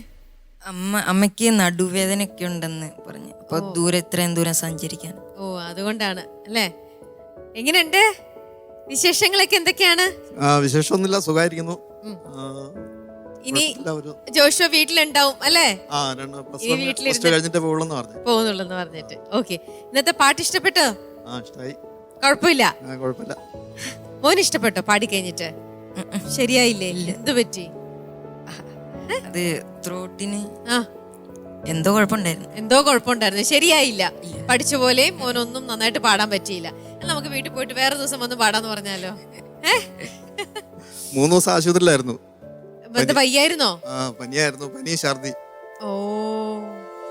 അമ്മയ്ക്ക് നടുവേദനയൊക്കെ ഉണ്ടെന്ന് പറഞ്ഞു. അപ്പൊ ഇത്രയും ദൂരം സഞ്ചരിക്കാൻ. ഓ അതുകൊണ്ടാണ് അല്ലേ? എങ്ങനെയുണ്ട് വിശേഷങ്ങളൊക്കെ എന്തൊക്കെയാണ്? വിശേഷമൊന്നുമില്ല, സുഖമായിരിക്കുന്നു. ഇനി ജോഷോ വീട്ടിലുണ്ടാവും അല്ലേ? പോകുന്നുള്ളെന്ന് പറഞ്ഞിട്ട്. ഓക്കെ, ഇന്നത്തെ പാട്ട് ഇഷ്ടപ്പെട്ടോ? കുഴപ്പമില്ല. മോന് ഇഷ്ടപ്പെട്ടോ പാടി കഴിഞ്ഞിട്ട്? ശരിയായില്ലേ? എന്ത് പറ്റി? അത് ത്രോട്ടിന് എന്തോ കുഴപ്പമുണ്ടായിരുന്നു. ശരിയായില്ല. പഠിച്ച പോലെ മോനൊന്നും നന്നായിട്ട് പാടാൻ പറ്റിയില്ല. നമുക്ക് വീട്ടിൽ പോയിട്ട് വേറെ ദിവസം വന്ന് പാടാന്ന് പറഞ്ഞാലോ? 3 ദിവസം ആശുപത്രിയിലായിരുന്നു. വയ്യായിരുന്നോ? പനിയായിരുന്നു, പനി ഛർദി. ഓ,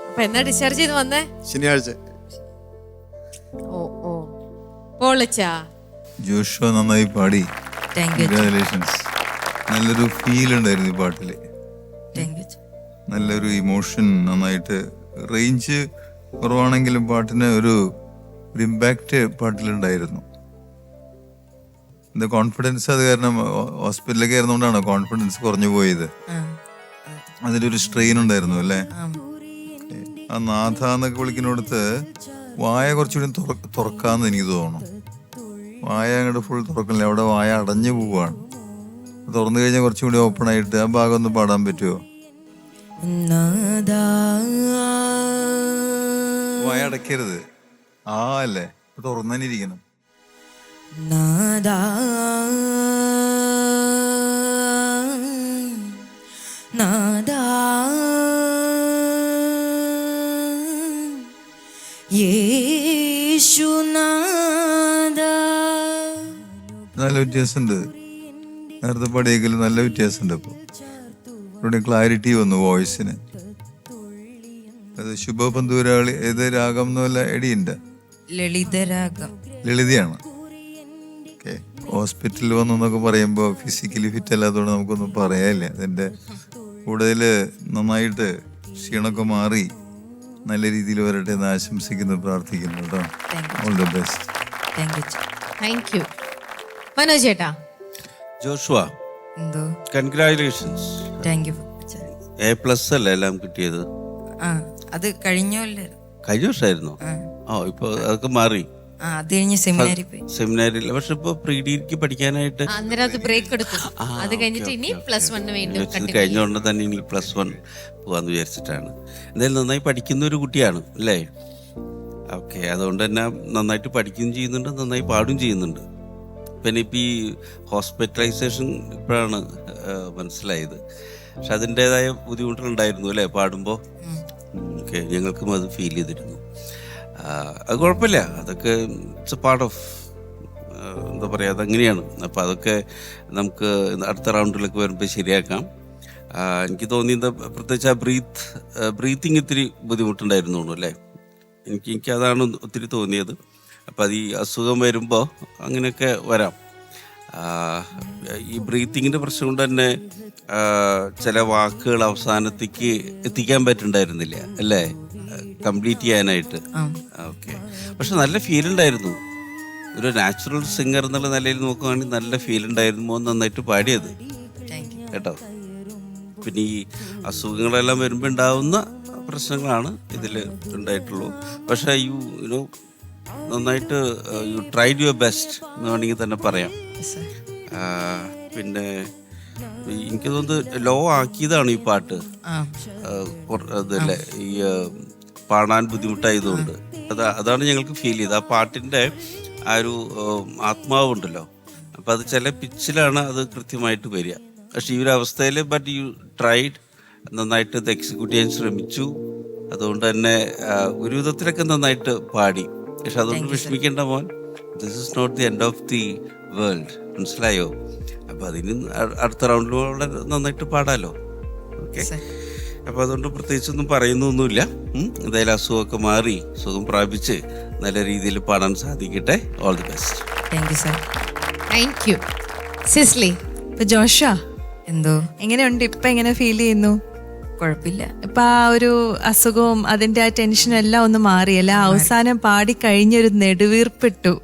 അപ്പൊ എന്നാ ഡിസ്ചാർജ് ചെയ്ത് വന്നേ? ശനിയാഴ്ച. ഓ ഓ, പൊളിച്ചാ. ജോഷോ നന്നായി പാടി. കൺഗ്രാജുലേഷൻസ്. നല്ലൊരു ഫീൽ ഉണ്ടായിരുന്നു ഈ പാട്ടില്. നല്ലൊരു ഇമോഷൻ, നന്നായിട്ട് റേഞ്ച് കുറവാണെങ്കിലും പാട്ടിന് ഒരു ഇമ്പാക്റ്റ് പാട്ടിലുണ്ടായിരുന്നു. എന്താ കോൺഫിഡൻസ്? അത് കാരണം ഹോസ്പിറ്റലിലൊക്കെ ആയിരുന്നോണ്ടാണോ കോൺഫിഡൻസ് കുറഞ്ഞു പോയത്? അതിലൊരു സ്ട്രെയിൻ ഉണ്ടായിരുന്നു അല്ലേ? ആ നാഥ എന്നൊക്കെ വിളിക്കുന്നിടത്ത് വായ കുറച്ചുകൂടി തുറക്കാന്ന് എനിക്ക് തോന്നുന്നു. വായ അങ്ങോട്ട് ഫുൾ തുറക്കണില്ല, അവിടെ വായ അടഞ്ഞു പോവാണ്. തുറന്നു കഴിഞ്ഞാൽ കുറച്ചും കൂടി ഓപ്പൺ ആയിട്ട് ആ ഭാഗം ഒന്ന് പാടാൻ പറ്റുമോ? വായ അടയ്ക്കരുത്. ആ അല്ലേ, തുറന്നു ഇരിക്കണം. നാദാ നാദാ യേശുനാദാ. നല്ല വ്യത്യാസമുണ്ട്, നേരത്തെ പാടിയെങ്കിലും നല്ല വ്യത്യാസമുണ്ട്. ഇപ്പോൾ ഇവിടെ ക്ലാരിറ്റി വന്നു വോയിസിന്. അത് ശുഭബന്ധുരാളി ഏത് രാഗം എന്നല്ല എടിയുണ്ട്, ലളിതരാഗം. ലളിതയാണ്. ഓക്കെ, ഹോസ്പിറ്റലിൽ വന്നു എന്നൊക്കെ പറയുമ്പോൾ ഫിസിക്കലി ഫിറ്റ് അല്ലാത്തതുകൊണ്ട് നമുക്കൊന്നും പറയാനില്ല. അതിൻ്റെ കൂടുതൽ നന്നായിട്ട് ക്ഷീണമൊക്കെ മാറി നല്ല രീതിയിൽ വരട്ടെ എന്ന് ആശംസിക്കുന്നു, പ്രാർത്ഥിക്കുന്നു കേട്ടോ. All the best. Thank U. Manoj ചേട്ടാ. ജോഷുവ, എന്തോ കൺഗ്രാറ്റുലേഷൻസ്. Thank you. A+ അല്ലേ എല്ലാം കിട്ടിയത്? ആ അത് കഴിഞ്ഞല്ലേ? കഴിഞ്ഞ വർഷമായിരുന്നോ? ഇപ്പൊ അതൊക്കെ മാറി. അത് കഴിഞ്ഞ് സെമിനാരിൽ പോയി. സെമിനാരിൽ പക്ഷെ ഇപ്പൊ പ്രീ ഡിഗ്രിക്ക് പഠിക്കാനായിട്ട് അന്നേരം അത് ബ്രേക്ക് എടുത്തു. അത് കഴിഞ്ഞിട്ട് ഇനി +1 വീണ്ടും കഴിഞ്ഞോണ്ട് തന്നെ ഇനി +1 പോവാന്ന് വിചാരിച്ചിട്ടാണ്. എന്തായാലും നന്നായി പഠിക്കുന്ന ഒരു കുട്ടിയാണ് അല്ലേ? ഓക്കെ, അതുകൊണ്ട് തന്നെ നന്നായിട്ട് പഠിക്കുകയും ചെയ്യുന്നുണ്ട്, നന്നായി പാടും ചെയ്യുന്നുണ്ട്. പിന്നെ ഇപ്പം ഈ ഹോസ്പിറ്റലൈസേഷൻ ഇപ്പോഴാണ് മനസ്സിലായത്. പക്ഷെ അതിൻ്റെതായ ബുദ്ധിമുട്ടുകളുണ്ടായിരുന്നു അല്ലേ പാടുമ്പോൾ? ഓക്കെ, ഞങ്ങൾക്കും അത് ഫീൽ ചെയ്തിരുന്നു. അത് കുഴപ്പമില്ല, അതൊക്കെ ഇറ്റ്സ് എ പാർട്ട് ഓഫ്, എന്താ പറയുക, അതങ്ങനെയാണ്. അപ്പം അതൊക്കെ നമുക്ക് അടുത്ത റൗണ്ടിലൊക്കെ വരുമ്പോൾ ശരിയാക്കാം. എനിക്ക് തോന്നിയത് പ്രത്യേകിച്ച് ആ ബ്രീത്തിങ് ഇത്തിരി ബുദ്ധിമുട്ടുണ്ടായിരുന്നു അല്ലേ? എനിക്കതാണ് ഒത്തിരി തോന്നിയത്. അപ്പം അത് ഈ അസുഖം വരുമ്പോൾ അങ്ങനെയൊക്കെ വരാം. ഈ ബ്രീത്തിങ്ങിൻ്റെ പ്രശ്നം കൊണ്ട് തന്നെ ചില വാക്കുകൾ അവസാനത്തേക്ക് എത്തിക്കാൻ പറ്റുന്നുണ്ടായിരുന്നില്ല അല്ലേ, കംപ്ലീറ്റ് ചെയ്യാനായിട്ട്. ഓക്കെ, പക്ഷെ നല്ല ഫീൽ ഉണ്ടായിരുന്നു. ഒരു നാച്ചുറൽ സിംഗർ എന്നുള്ള നിലയിൽ നോക്കുകയാണെങ്കിൽ നല്ല ഫീൽ ഉണ്ടായിരുന്നു. നന്നായിട്ട് പാടിയത് കേട്ടോ. പിന്നെ ഈ അസുഖങ്ങളെല്ലാം വരുമ്പോൾ ഉണ്ടാവുന്ന പ്രശ്നങ്ങളാണ് ഇതിൽ ഉണ്ടായിട്ടുള്ളൂ. പക്ഷേ യുനോ നന്നായിട്ട് യു ട്രൈഡ് യുവർ ബെസ്റ്റ് എന്ന് വേണമെങ്കിൽ തന്നെ പറയാം. പിന്നെ എനിക്ക് തോന്നുന്നത് ലോ ആക്കിയതാണ് ഈ പാട്ട്, അതല്ലേ ഈ പാടാൻ ബുദ്ധിമുട്ടായതുകൊണ്ട്. അതാണ് ഞങ്ങൾക്ക് ഫീൽ ചെയ്തത്. ആ പാട്ടിൻ്റെ ആ ഒരു ആത്മാവുണ്ടല്ലോ, അപ്പം അത് ചില പിച്ചിലാണ് അത് കൃത്യമായിട്ട് വരിക. പക്ഷെ ഈ ഒരു അവസ്ഥയിൽ ബട്ട് യു ട്രൈഡ്, നന്നായിട്ട് ഇത് എക്സിക്യൂട്ട് ചെയ്യാൻ ശ്രമിച്ചു. അതുകൊണ്ട് തന്നെ ഒരു വിധത്തിലൊക്കെ നന്നായിട്ട് പാടി. പക്ഷെ അതുകൊണ്ട് വിഷമിക്കേണ്ട മോൻ, this is not the end of the world, മനസ്സിലായോ? അപ്പം അതിന് അടുത്ത റൗണ്ടിൽ വളരെ നന്നായിട്ട് പാടാലോ. ഓക്കെ, അപ്പം അതുകൊണ്ട് പ്രത്യേകിച്ചൊന്നും പറയുന്നൊന്നുമില്ല. എന്തായാലും അസുഖമൊക്കെ മാറി സുഖം പ്രാപിച്ച് നല്ല രീതിയിൽ പാടാൻ സാധിക്കട്ടെ. All the best. Thank you sir. Thank you. Sisly. ഇപ്പൊ ജോഷ എന്തോ എങ്ങനെയുണ്ട് ഇപ്പൊ? എങ്ങനെ ഫീൽ ചെയ്യുന്നു? കുഴപ്പമില്ല. ഇപ്പൊ ആ ഒരു അസുഖവും അതിന്റെ ആ ടെൻഷനും എല്ലാം ഒന്ന് മാറിയല്ല? അവസാനം പാടി കഴിഞ്ഞൊരു നെടുവീർപ്പിട്ടു,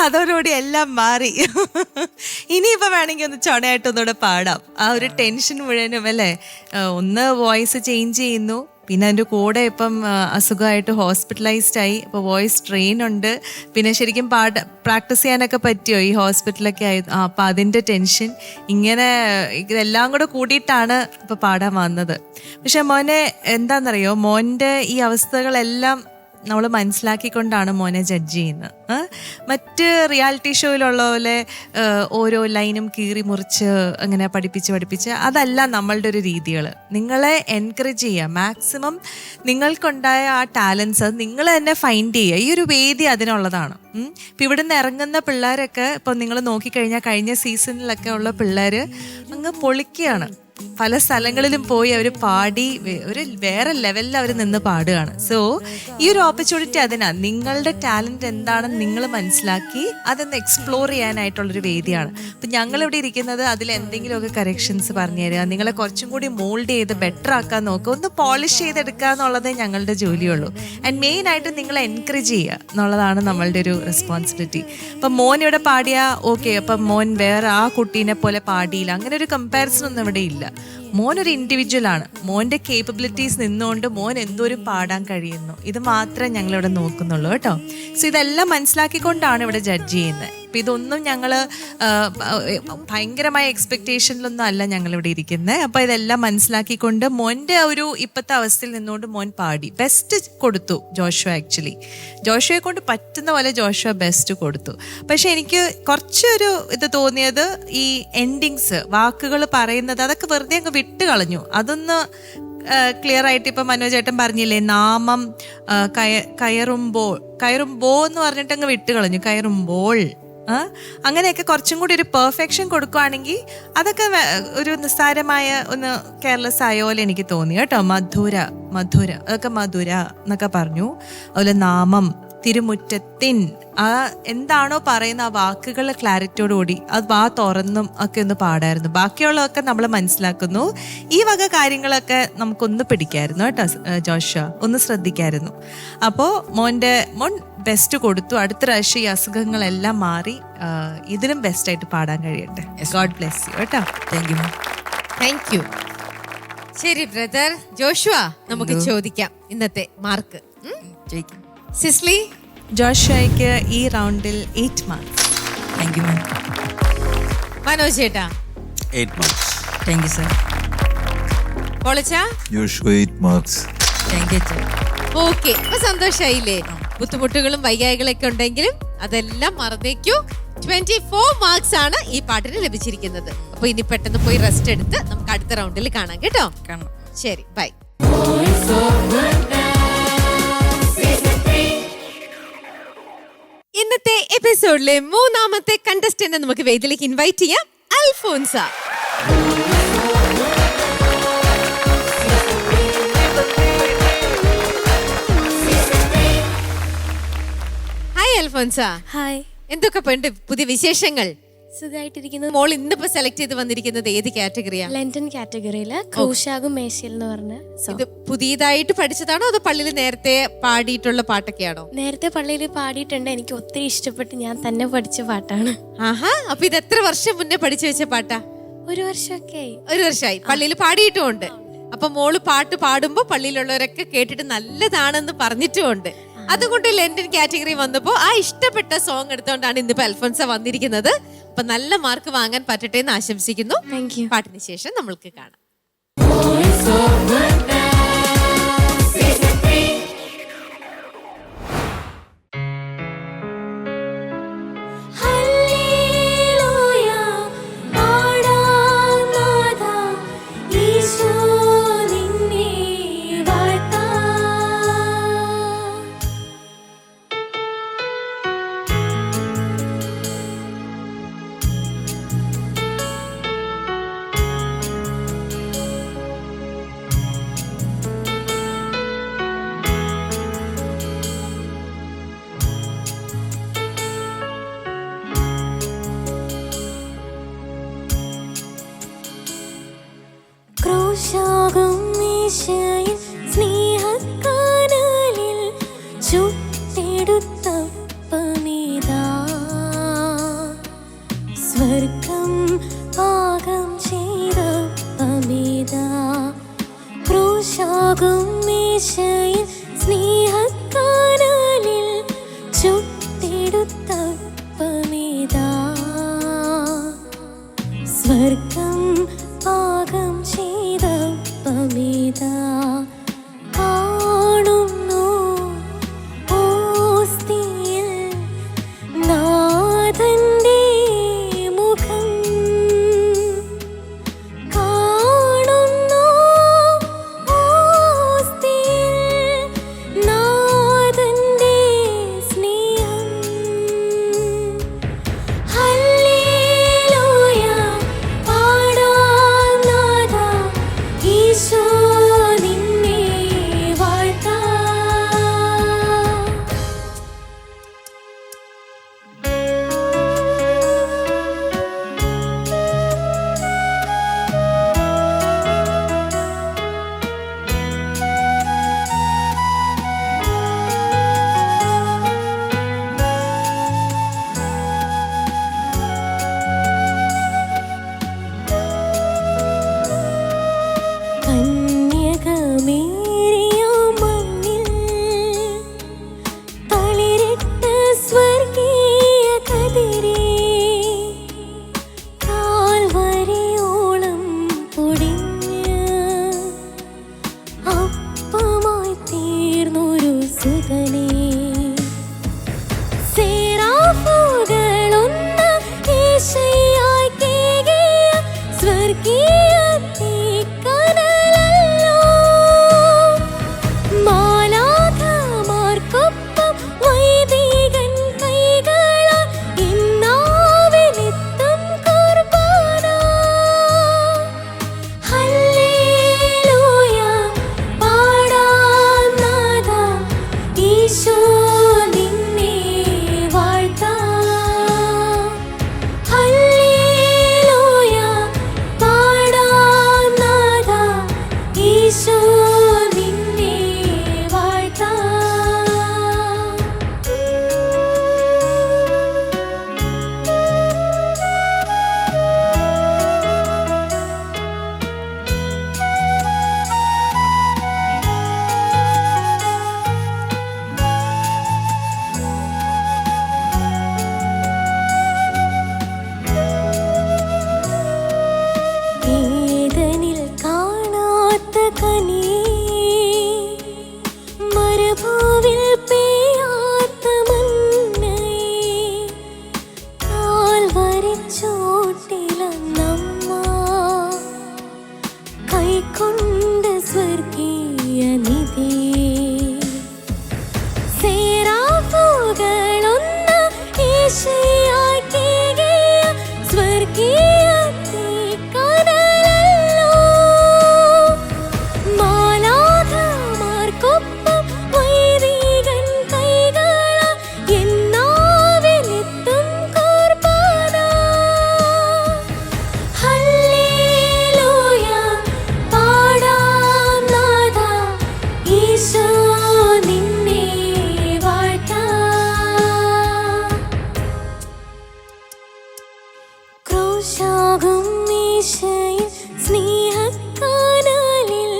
അതോടുകൂടി എല്ലാം മാറി. ഇനിയിപ്പോ വേണമെങ്കിൽ ഒന്ന് ചൊണയായിട്ടൊന്നുകൂടെ പാടാം. ആ ഒരു ടെൻഷൻ മുഴുവനും അല്ലേ, ഒന്ന് വോയിസ് ചേഞ്ച് ചെയ്യുന്നു, പിന്നെ അതിൻ്റെ കൂടെ ഇപ്പം അസുഖമായിട്ട് ഹോസ്പിറ്റലൈസ്ഡ് ആയി. അപ്പോൾ വോയിസ് ട്രെയിൻ ഉണ്ട്, പിന്നെ ശരിക്കും പ്രാക്ടീസ് ചെയ്യാനൊക്കെ പറ്റിയോ ഈ ഹോസ്പിറ്റലൊക്കെ ആയി? അപ്പം അതിൻ്റെ ടെൻഷൻ, ഇങ്ങനെ ഇതെല്ലാം കൂടെ കൂടിയിട്ടാണ് ഇപ്പോൾ പാടാൻ വന്നത്. പക്ഷെ മോനെ എന്താണെന്നറിയോ, മോൻ്റെ ഈ അവസ്ഥകളെല്ലാം നമ്മൾ മനസ്സിലാക്കിക്കൊണ്ടാണ് മോനെ ജഡ്ജ് ചെയ്യുന്നത്. മറ്റ് റിയാലിറ്റി ഷോയിലുള്ള പോലെ ഓരോ ലൈനും കീറി മുറിച്ച് അങ്ങനെ പഠിപ്പിച്ച് അതല്ല നമ്മളുടെ ഒരു രീതികൾ. നിങ്ങളെ എൻകറേജ് ചെയ്യുക, മാക്സിമം നിങ്ങൾക്കുണ്ടായ ആ ടാലൻസ് നിങ്ങൾ തന്നെ ഫൈൻഡ് ചെയ്യുക. ഈ ഒരു വേദി അതിനുള്ളതാണ്. ഇപ്പം ഇവിടുന്ന് ഇറങ്ങുന്ന പിള്ളേരൊക്കെ ഇപ്പം നിങ്ങൾ നോക്കിക്കഴിഞ്ഞാൽ കഴിഞ്ഞ സീസണിലൊക്കെ ഉള്ള പിള്ളേർ അങ്ങ് പൊളിക്കുകയാണ്. പല സ്ഥലങ്ങളിലും പോയി അവർ പാടി ഒരു വേറെ ലെവലിൽ അവർ നിന്ന് പാടുകയാണ്. സോ ഈ ഒരു ഓപ്പർച്യൂണിറ്റി അതിനാ, നിങ്ങളുടെ ടാലൻറ്റ് എന്താണെന്ന് നിങ്ങൾ മനസ്സിലാക്കി അതൊന്ന് എക്സ്പ്ലോർ ചെയ്യാനായിട്ടുള്ളൊരു വേദിയാണ്. അപ്പം ഞങ്ങളിവിടെ ഇരിക്കുന്നത് അതിൽ എന്തെങ്കിലുമൊക്കെ കറക്ഷൻസ് പറഞ്ഞു തരിക, നിങ്ങളെ കുറച്ചും കൂടി മോൾഡ് ചെയ്ത് ബെറ്റർ ആക്കാൻ നോക്കുക, ഒന്ന് പോളിഷ് ചെയ്തെടുക്കുക എന്നുള്ളതേ ഞങ്ങളുടെ ജോലിയുള്ളൂ. ആൻഡ് മെയിനായിട്ട് നിങ്ങളെ എൻകറേജ് ചെയ്യുക എന്നുള്ളതാണ് നമ്മളുടെ ഒരു റെസ്പോൺസിബിലിറ്റി. അപ്പം മോൻ ഇവിടെ പാടിയാൽ ഓക്കെ, അപ്പം മോൻ വേറെ ആ കുട്ടീനെ പോലെ പാടിയില്ല, അങ്ങനെ ഒരു കമ്പാരിസൺ ഒന്നും ഇവിടെ ഇല്ല. മോൻ ഒരു ഇൻഡിവിജ്വൽ ആണ്. മോൻ്റെ കേപ്പബിലിറ്റീസ് നിന്നുകൊണ്ട് മോൻ എന്തോരം പാടാൻ കഴിയുന്നു, ഇത് മാത്രമേ ഞങ്ങളിവിടെ നോക്കുന്നുള്ളൂ കേട്ടോ. സോ ഇതെല്ലാം മനസ്സിലാക്കിക്കൊണ്ടാണ് ഇവിടെ ജഡ്ജ് ചെയ്യുന്നത്. അപ്പം ഇതൊന്നും ഞങ്ങൾ ഭയങ്കരമായ എക്സ്പെക്റ്റേഷനിലൊന്നും അല്ല ഞങ്ങളിവിടെ ഇരിക്കുന്നത്. അപ്പോൾ ഇതെല്ലാം മനസ്സിലാക്കിക്കൊണ്ട് മോൻ്റെ ഒരു ഇപ്പോഴത്തെ അവസ്ഥയിൽ നിന്നുകൊണ്ട് മോൻ പാടി ബെസ്റ്റ് കൊടുത്തു ജോഷുവ. ആക്ച്വലി ജോഷുവയെ കൊണ്ട് പറ്റുന്ന പോലെ ജോഷുവ ബെസ്റ്റ് കൊടുത്തു. പക്ഷെ എനിക്ക് കുറച്ചൊരു ഇത് തോന്നിയത് ഈ എൻഡിങ്സ്, വാക്കുകൾ പറയുന്നത് അതൊക്കെ വെറുതെ അങ്ങ് വിട്ട് കളഞ്ഞു. അതൊന്ന് ക്ലിയർ ആയിട്ട് ഇപ്പം മനോജേട്ടൻ പറഞ്ഞില്ലേ, നാമം കയറുമ്പോ എന്ന് പറഞ്ഞിട്ട് അങ്ങ് വിട്ട് കളഞ്ഞു, കയറുമ്പോൾ അങ്ങനെയൊക്കെ കുറച്ചും കൂടി ഒരു പെർഫെക്ഷൻ കൊടുക്കുകയാണെങ്കിൽ അതൊക്കെ ഒരു നിസ്സാരമായ ഒന്ന് കെയർലെസ് ആയ പോലെ എനിക്ക് തോന്നി കേട്ടോ. മധുര അതൊക്കെ മധുര എന്നൊക്കെ പറഞ്ഞു. അതുപോലെ നാമം, തിരുമുറ്റത്തിൻ, ആ എന്താണോ പറയുന്ന ആ വാക്കുകൾ ക്ലാരിറ്റിയോടുകൂടി അത് വാ തുറന്നും ഒക്കെ ഒന്ന് പാടായിരുന്നു. ബാക്കിയുള്ളതൊക്കെ നമ്മൾ മനസ്സിലാക്കുന്നു. ഈ വക കാര്യങ്ങളൊക്കെ നമുക്കൊന്ന് പിടിക്കായിരുന്നു കേട്ടോ ജോഷ, ഒന്ന് ശ്രദ്ധിക്കായിരുന്നു. അപ്പോൾ മോൻ ബെസ്റ്റ് കൊടുത്തു. അടുത്ത പ്രാവശ്യം ഈ അസുഖങ്ങളെല്ലാം മാറി ഇതിലും ബെസ്റ്റായിട്ട് പാടാൻ കഴിയട്ടെ. ഗോഡ് ബ്ലെസ് യു കേട്ടോ. Thank you. ശരി ബ്രദർ ജോഷുവ, നമുക്ക് ചോദിക്കാം ഇന്നത്തെ മാർക്ക്. സിസ്ലി? ജോഷയ്ക്ക് ഈ റൗണ്ടിൽ 8 marks. Thank you ma'am. Manoj ചേട്ടാ? 8 marks. Thank you sir. പൊളിച്ചാ? Joshua 8 marks. Thank you sir. Okay, അപ്പൊ സന്തോഷായില്ലേ? ബുദ്ധിമുട്ടുകളും വൈകായികളൊക്കെ ഉണ്ടെങ്കിലും അതെല്ലാം മറന്നേക്കൂ. 24 മാർക്സ് ആണ് ഈ പാട്ടിന് ലഭിച്ചിരിക്കുന്നത്. അപ്പൊ ഇനി പെട്ടെന്ന് പോയി റെസ്റ്റ് എടുത്ത് നമുക്ക് അടുത്ത റൗണ്ടിൽ കാണാം കേട്ടോ. ശരി, ബൈ. ഇന്നത്തെ എപ്പിസോഡിലെ 3ാമത്തെ കണ്ടസ്റ്റന്റ് നമുക്ക് വേദിയിലേക്ക് ഇൻവൈറ്റ് ചെയ്യാം, അൽഫോൻസ. ഹായ് അൽഫോൻസ. ഹായ്. എന്തൊക്കെ പുതിയ വിശേഷങ്ങൾ? സുഖമായിട്ടിരിക്കുന്നു. മോൾ ഇന്നിപ്പോ സെലക്ട് ചെയ്ത് വന്നിരിക്കുന്നത് ഏത് കാറ്റഗറിയാ? ലണ്ടൻ കാറ്റഗറിയില് ക്രൂശാകും മേശയിൽ എന്ന് പറഞ്ഞ ഇത് പുതിയതായിട്ട് പഠിച്ചതാണോ അതോ പള്ളിയിൽ നേരത്തെ പാടിയിട്ടുള്ള പാട്ടൊക്കെയാണോ? നേരത്തെ പള്ളിയിൽ പാടിയിട്ടുണ്ട്. എനിക്ക് ഒത്തിരി ഇഷ്ടപ്പെട്ട് ഞാൻ തന്നെ പഠിച്ച പാട്ടാണ്. ആഹാ, അപ്പൊ ഇത് എത്ര വർഷം മുന്നേ പഠിച്ചു വെച്ച പാട്ടാ? 1 വർഷമൊക്കെ ആയി. 1 വർഷമായി. പള്ളിയിൽ പാടിയിട്ടുമുണ്ട്. അപ്പൊ മോള് പാട്ട് പാടുമ്പോ പള്ളിയിലുള്ളവരൊക്കെ കേട്ടിട്ട് നല്ലതാണെന്ന് പറഞ്ഞിട്ടുമുണ്ട്. അതുകൊണ്ട് ലണ്ടൻ കാറ്റഗറി വന്നപ്പോ ആ ഇഷ്ടപ്പെട്ട സോങ് എടുത്തോണ്ടാണ് ഇന്നിപ്പോ അൽഫോൻസ വന്നിരിക്കുന്നത്. അപ്പൊ നല്ല മാർക്ക് വാങ്ങാൻ പറ്റട്ടെ എന്ന് ആശംസിക്കുന്നു. പാട്ടിന് ശേഷം നമ്മൾക്ക് കാണാം. മേശയാക്കിയ സ്വർഗീയത്തെ കനലല്ലോ. മാലാഖമാർക്കൊപ്പം വൈദികൻ കൈകളാൽ എന്നാവിലെത്തും കുർബാന. ഹല്ലേലൂയ പാടാം നാഥാ, ഈശോ നിന്നെ വാഴ്ത്താം. ക്രൂശാകും ഈശോയിൽ സ്നേഹക്കനലിൽ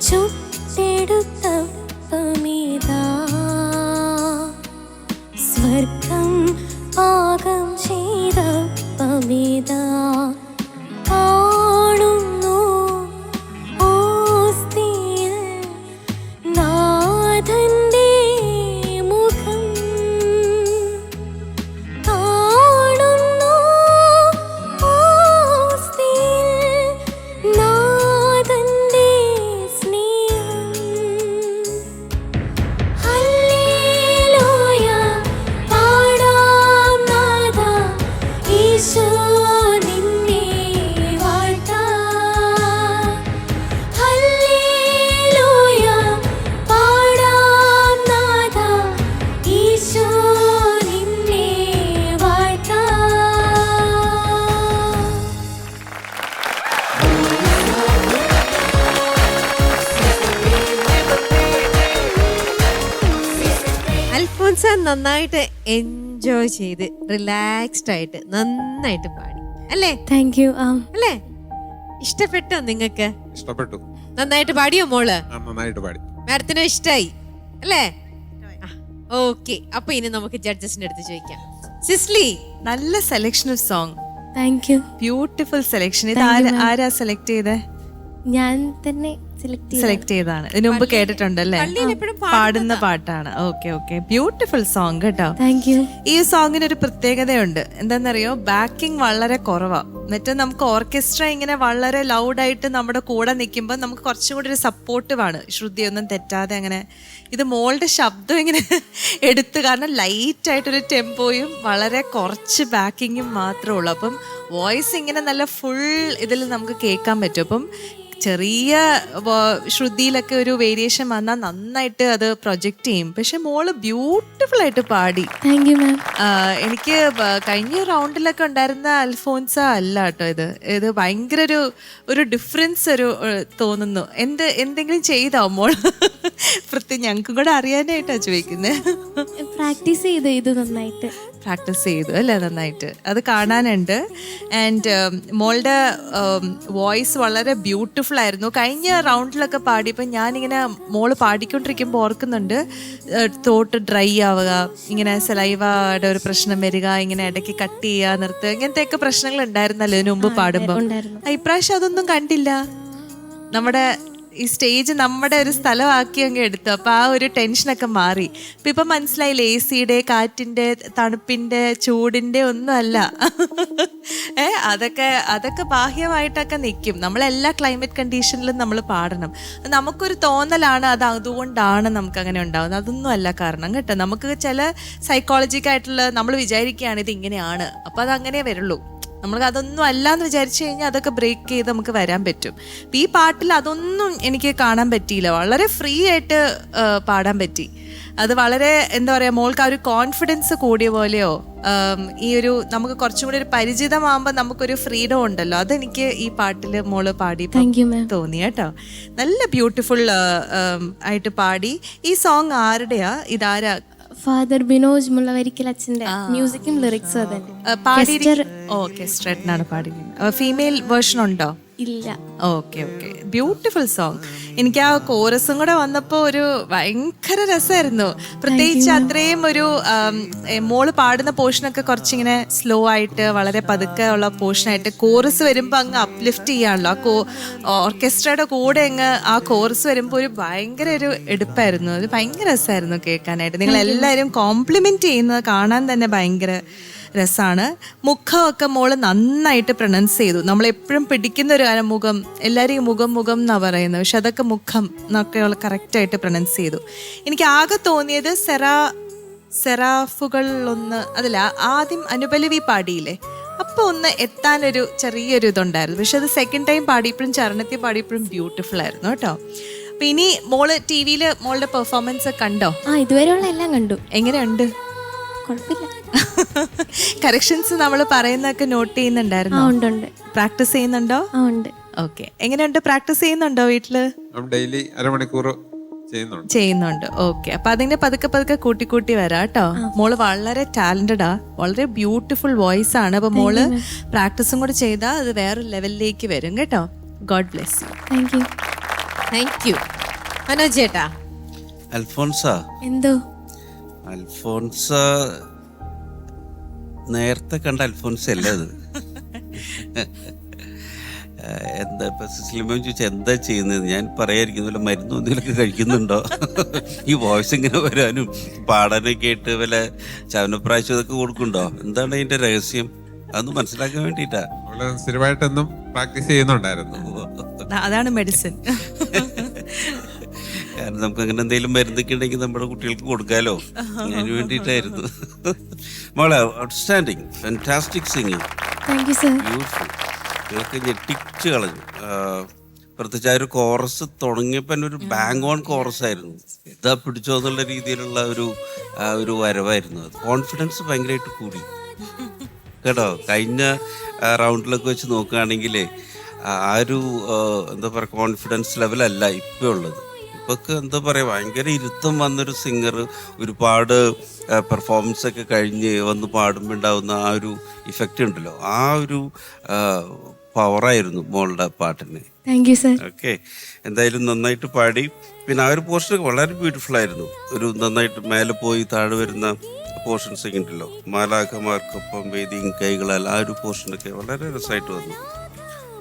ചുട്ടെടുത്തപ്പമിതാ, സ്വർഗം പാകം ചെയ്തപ്പമിതാ. കാണുന്നു ഓസ്തിയിൽ നാഥന്റെ മുഖം. കാണുന്നു ഓസ്തിയിൽ നാഥന്റെ സ്നേഹം. ഹല്ലേലൂയ പാടാം നാഥാ, ഈശോ നിന്നെ വാഴ്ത്താം. ഹല്ലേലൂയ പാടാം നാഥാ, ഈശോ നിന്നെ വാഴ്ത്താം. അൽഫോൻസ നന്നായിട്ട് എൻജോയ് ചെയ്ത് റിലാക്സ്ഡ് ആയിട്ട് നന്നായിട്ട് പാടി അല്ലേ? Thank you. അല്ലേ? ഇഷ്ടപ്പെട്ടോ നിങ്ങൾക്ക്? ഇഷ്ടപ്പെട്ടു. നന്നായിട്ട് പാടിയോ മോള്? നന്നായിട്ട് പാടി. മാഡത്തിനും ഇഷ്ടായി അല്ലേ? ഓക്കെ, അപ്പൊ ഇനി നമുക്ക് ജഡ്ജസിന്റെ അടുത്ത് ചോദിക്കാം. സിസ്ലി, നല്ല selection of song, thank you. Beautiful selection. ഇത് ആരാ സെലക്ട് ചെയ്തേ? ഞാൻ തന്നെ സെലക്ട് സെലക്ട് ചെയ്താണ്. ഇതിനു മുമ്പ് കേട്ടിട്ടുണ്ടല്ലേ? പള്ളിയിൽ എപ്പോഴും പാടുന്ന പാട്ടാണ്. ഓക്കെ ഓക്കെ, ബ്യൂട്ടിഫുൾ സോങ് കേട്ടോ. Thank U. ഈ സോങ്ങിന് ഒരു പ്രത്യേകതയുണ്ട്. എന്താണെന്നറിയോ? ബാക്കിംഗ് വളരെ കുറവാ. എന്നിട്ട് നമുക്ക് ഓർക്കസ്ട്ര ഇങ്ങനെ വളരെ ലൗഡായിട്ട് നമ്മുടെ കൂടെ നിൽക്കുമ്പോൾ നമുക്ക് കുറച്ചും കൂടി ഒരു സപ്പോർട്ടീവാണ്, ശ്രുതിയൊന്നും തെറ്റാതെ. അങ്ങനെ ഇത് മോളുടെ ശബ്ദം ഇങ്ങനെ എടുത്ത്, കാരണം ലൈറ്റായിട്ടൊരു ടെമ്പോയും വളരെ കുറച്ച് ബാക്കിങ്ങും മാത്രമേ ഉള്ളൂ. അപ്പം വോയിസ് ഇങ്ങനെ നല്ല ഫുൾ ഇതിൽ നമുക്ക് കേൾക്കാൻ പറ്റും. അപ്പം ചെറിയ ശ്രുതിയിലൊക്കെ ഒരു വേരിയേഷൻ വന്നാൽ നന്നായിട്ട് അത് പ്രൊജക്റ്റ് ചെയ്യും. പക്ഷെ മോള് ബ്യൂട്ടിഫുൾ ആയിട്ട് പാടി. താങ്ക് യു മാം. എനിക്ക് കഴിഞ്ഞ റൗണ്ടിലൊക്കെ ഉണ്ടായിരുന്ന അൽഫോൻസ അല്ല കേട്ടോ ഇത് ഭയങ്കര ഒരു ഡിഫറൻസ് തോന്നുന്നു. എന്തെങ്കിലും ചെയ്തോ മോൾ? ഞങ്ങൾക്കും കൂടെ അറിയാനായിട്ടാ ചോദിക്കുന്നത്. പ്രാക്ടീസ് ചെയ്തു ഇത് നന്നായിട്ട്. പ്രാക്ടീസ് ചെയ്തു അല്ലേ? നന്നായിട്ട് അത് കാണാനുണ്ട്. ആൻഡ് മോളുടെ വോയിസ് വളരെ ബ്യൂട്ടിഫുൾ ആയിരുന്നു. കഴിഞ്ഞ റൗണ്ടിലൊക്കെ പാടിയപ്പോൾ ഞാനിങ്ങനെ മോള് പാടിക്കൊണ്ടിരിക്കുമ്പോൾ ഓർക്കുന്നുണ്ട്, തോട്ട് ഡ്രൈ ആവുക, ഇങ്ങനെ സലൈവയുടെ ഒരു പ്രശ്നം വരിക, ഇങ്ങനെ ഇടയ്ക്ക് കട്ട് ചെയ്യുക, നിർത്തുക, ഇങ്ങനത്തെയൊക്കെ പ്രശ്നങ്ങൾ ഉണ്ടായിരുന്നല്ലോ ഇതിനു മുമ്പ് പാടുമ്പോൾ. ഇപ്രാവശ്യം അതൊന്നും കണ്ടില്ല. നമ്മുടെ ഈ സ്റ്റേജ് നമ്മുടെ ഒരു സ്ഥലമാക്കി അങ്ങ് എടുത്തു. അപ്പം ആ ഒരു ടെൻഷനൊക്കെ മാറി. ഇപ്പം മനസ്സിലായില്ലേ? AC-യുടെ, കാറ്റിൻ്റെ, തണുപ്പിൻ്റെ, ചൂടിൻ്റെ ഒന്നും അല്ല. അതൊക്കെ ബാഹ്യമായിട്ടൊക്കെ നിൽക്കും. നമ്മളെല്ലാ ക്ലൈമറ്റ് കണ്ടീഷനിലും നമ്മൾ പാടണം. നമുക്കൊരു തോന്നലാണ് അത് അതുകൊണ്ടാണ് നമുക്ക് അങ്ങനെ ഉണ്ടാകുന്നത്. അതൊന്നും അല്ല കാരണം കേട്ടോ. നമുക്ക് ചില സൈക്കോളജിക്കായിട്ടുള്ള നമ്മൾ വിചാരിക്കുകയാണ് ഇത് ഇങ്ങനെയാണ്, അപ്പം അതങ്ങനെ വരുള്ളൂ. നമ്മൾക്ക് അതൊന്നും അല്ല എന്ന് വിചാരിച്ചു കഴിഞ്ഞാൽ അതൊക്കെ ബ്രേക്ക് ചെയ്ത് നമുക്ക് വരാൻ പറ്റും. ഈ പാട്ടിൽ അതൊന്നും എനിക്ക് കാണാൻ പറ്റിയില്ല. വളരെ ഫ്രീ ആയിട്ട് പാടാൻ പറ്റി. അത് വളരെ എന്താ പറയുക, മോൾക്ക് ആ ഒരു കോൺഫിഡൻസ് കൂടിയ പോലെയോ, ഈ ഒരു നമുക്ക് കുറച്ചും കൂടി ഒരു പരിചിതമാകുമ്പോൾ നമുക്കൊരു ഫ്രീഡം ഉണ്ടല്ലോ, അതെനിക്ക് ഈ പാട്ടിൽ മോള് പാടി തോന്നി കേട്ടോ. നല്ല ബ്യൂട്ടിഫുൾ ആയിട്ട് പാടി. ഈ സോങ് ആരുടെയാ? ഇതാരാ? ഫാദർ ബിനോജ് മുള്ളവരിക്കൽ അച്ഛന്റെ മ്യൂസിക്കും ലിറിക്സും അതന്നെ. ഓർക്കസ്ട്രേറ്റനാണ് പാടിയത്. ഫീമെയിൽ വേർഷൻ ഉണ്ടോ? ഇല്ല. Okay okay, beautiful song. എനിക്ക് ആ കോറസും കൂടെ വന്നപ്പോൾ ഒരു ഭയങ്കര രസമായിരുന്നു. പ്രത്യേകിച്ച് അത്രയും ഒരു മോള് പാടുന്ന പോർഷനൊക്കെ കുറച്ചിങ്ങനെ സ്ലോ ആയിട്ട് വളരെ പതുക്കെ ഉള്ള പോർഷനായിട്ട് കോറസ് വരുമ്പോൾ അങ്ങ് അപ്ലിഫ്റ്റ് ചെയ്യാണല്ലോ. ഓർക്കസ്ട്രയുടെ കൂടെ അങ്ങ് ആ കോറസ് വരുമ്പോൾ ഒരു ഭയങ്കര ഒരു എടുപ്പായിരുന്നു. അത് ഭയങ്കര രസമായിരുന്നു കേൾക്കാനായിട്ട്. നിങ്ങൾ എല്ലാവരും കോംപ്ലിമെന്റ് ചെയ്യുന്നത് കാണാൻ തന്നെ ഭയങ്കര രസമാണ്. മുഖമൊക്കെ മോള് നന്നായിട്ട് പ്രൊനൗൺസ് ചെയ്തു. നമ്മളെപ്പോഴും പിടിക്കുന്ന ഒരു കാര്യം മുഖം, എല്ലാവരും മുഖം മുഖം എന്നാണ് പറയുന്നത്, പക്ഷെ അതൊക്കെ മുഖം എന്നൊക്കെ കറക്റ്റായിട്ട് പ്രൊനൗൺസ് ചെയ്തു. എനിക്ക് ആകെ തോന്നിയത് സെറാഫുകളിലൊന്ന് അതില്ല ആദ്യം അനുപല്ലവി പാടിയില്ലേ, അപ്പൊ ഒന്ന് എത്താനൊരു ചെറിയൊരു ഇതുണ്ടായിരുന്നു. പക്ഷെ അത് സെക്കൻഡ് ടൈം പാടിയപ്പോഴും ചരണത്തിൽ പാടിയപ്പോഴും ബ്യൂട്ടിഫുൾ ആയിരുന്നു കേട്ടോ. അപ്പൊ ഇനി മോള് ടി വിയില് മോളുടെ പെർഫോമൻസ് കണ്ടോ? ഇതുവരെയുള്ള എല്ലാം കണ്ടു. എങ്ങനെയുണ്ട്? കുഴപ്പമില്ല. കറക്ഷൻസ് നമ്മൾ പറയുന്നതൊക്കെ നോട്ട് ചെയ്യുന്നുണ്ടായിരുന്നു? ഉണ്ട്. പ്രാക്ടീസ് ചെയ്യുന്നുണ്ടോ? ഉണ്ട്. ഓക്കെ. എങ്ങനെയുണ്ട്? പ്രാക്ടീസ് ചെയ്യുന്നുണ്ടോ വീട്ടില്? ഡെയിലി അരമണിക്കൂർ ചെയ്യുന്നുണ്ട്. ഓക്കെ. അപ്പൊ അതിങ്ങനെ പതുക്കെ പതുക്കെ കൂട്ടി വരാം കേട്ടോ. മോള് വളരെ ടാലന്റഡാ, വളരെ ബ്യൂട്ടിഫുൾ വോയിസ് ആണ്. അപ്പൊ മോള് പ്രാക്ടീസും കൂടെ ചെയ്താൽ അത് വേറെ ലെവലിലേക്ക് വരും കേട്ടോ. God bless U. Thank you. Manoj ചേട്ടാ. അൽഫോൺസ, എന്തോ അൽഫോൺസ നേരത്തെ കണ്ട അൽഫോൺസ അല്ലേ അത്? എന്താ ഇപ്പൊ സിസ്ലിമ ചോദിച്ചാൽ എന്താ ചെയ്യുന്നത്? ഞാൻ പറയായിരിക്കും വല്ല മരുന്നും എന്തെങ്കിലുമൊക്കെ കഴിക്കുന്നുണ്ടോ? ഈ വോയിസ് ഇങ്ങനെ വരാനും പാടാനൊക്കെ ആയിട്ട് വല്ല ചവനപ്രാവശ്യം ഇതൊക്കെ കൊടുക്കുന്നുണ്ടോ? എന്താണ് അതിന്റെ രഹസ്യം? അതൊന്ന് മനസ്സിലാക്കാൻ വേണ്ടിട്ടാ. സ്ഥിരമായിട്ടൊന്നും പ്രാക്ടീസ് ചെയ്യുന്നുണ്ടായിരുന്നു. അതാണ് മെഡിസിൻ. കാരണം നമുക്ക് അങ്ങനെ എന്തെങ്കിലും മരുന്നൊക്കെ ഉണ്ടെങ്കിൽ നമ്മുടെ കുട്ടികൾക്ക് കൊടുക്കാലോ, അതിന് വേണ്ടിയിട്ടായിരുന്നു. മോളെ ഔട്ട്സ്റ്റാൻഡിങ്, ഫാന്റാസ്റ്റിക് സിംഗിങ്, ബ്യൂട്ടിഫുൾ. ഇതൊക്കെ ഞെട്ടിച്ച് കളഞ്ഞു. പ്രത്യേകിച്ച് ആ ഒരു കോറസ് തുടങ്ങിയപ്പോൾ തന്നെ ഒരു ബാങ്ക് ഓൺ കോറസ് ആയിരുന്നു. ഇതാ പിടിച്ചോ എന്നുള്ള രീതിയിലുള്ള ഒരു വരവായിരുന്നു. അത് കോൺഫിഡൻസ് ഭയങ്കരമായിട്ട് കൂടി കേട്ടോ. കഴിഞ്ഞ റൗണ്ടിലൊക്കെ വെച്ച് നോക്കുകയാണെങ്കിൽ ആ ഒരു എന്താ പറയുക കോൺഫിഡൻസ് ലെവലല്ല ഇപ്പോൾ ഉള്ളത്. ഇപ്പൊക്കെ എന്താ പറയുക ഭയങ്കര ഇരുത്തം വന്നൊരു സിംഗർ ഒരുപാട് പെർഫോമൻസ് ഒക്കെ കഴിഞ്ഞ് വന്ന് പാടുമ്പോൾ ഉണ്ടാവുന്ന ആ ഒരു ഇഫക്റ്റ് ഉണ്ടല്ലോ, ആ ഒരു പവറായിരുന്നു മോളുടെ പാട്ടിന്. ഓക്കെ, എന്തായാലും നന്നായിട്ട് പാടി. പിന്നെ ആ ഒരു പോർഷനൊക്കെ വളരെ ബ്യൂട്ടിഫുൾ ആയിരുന്നു. ഒരു നന്നായിട്ട് മേലെ പോയി താഴെ വരുന്ന പോർഷൻസ് ഒക്കെ ഉണ്ടല്ലോ, മാലാഖമാർക്കൊപ്പം വേദിയും കൈകളാൽ, ആ ഒരു പോർഷനൊക്കെ വളരെ രസമായിട്ട് വന്നു.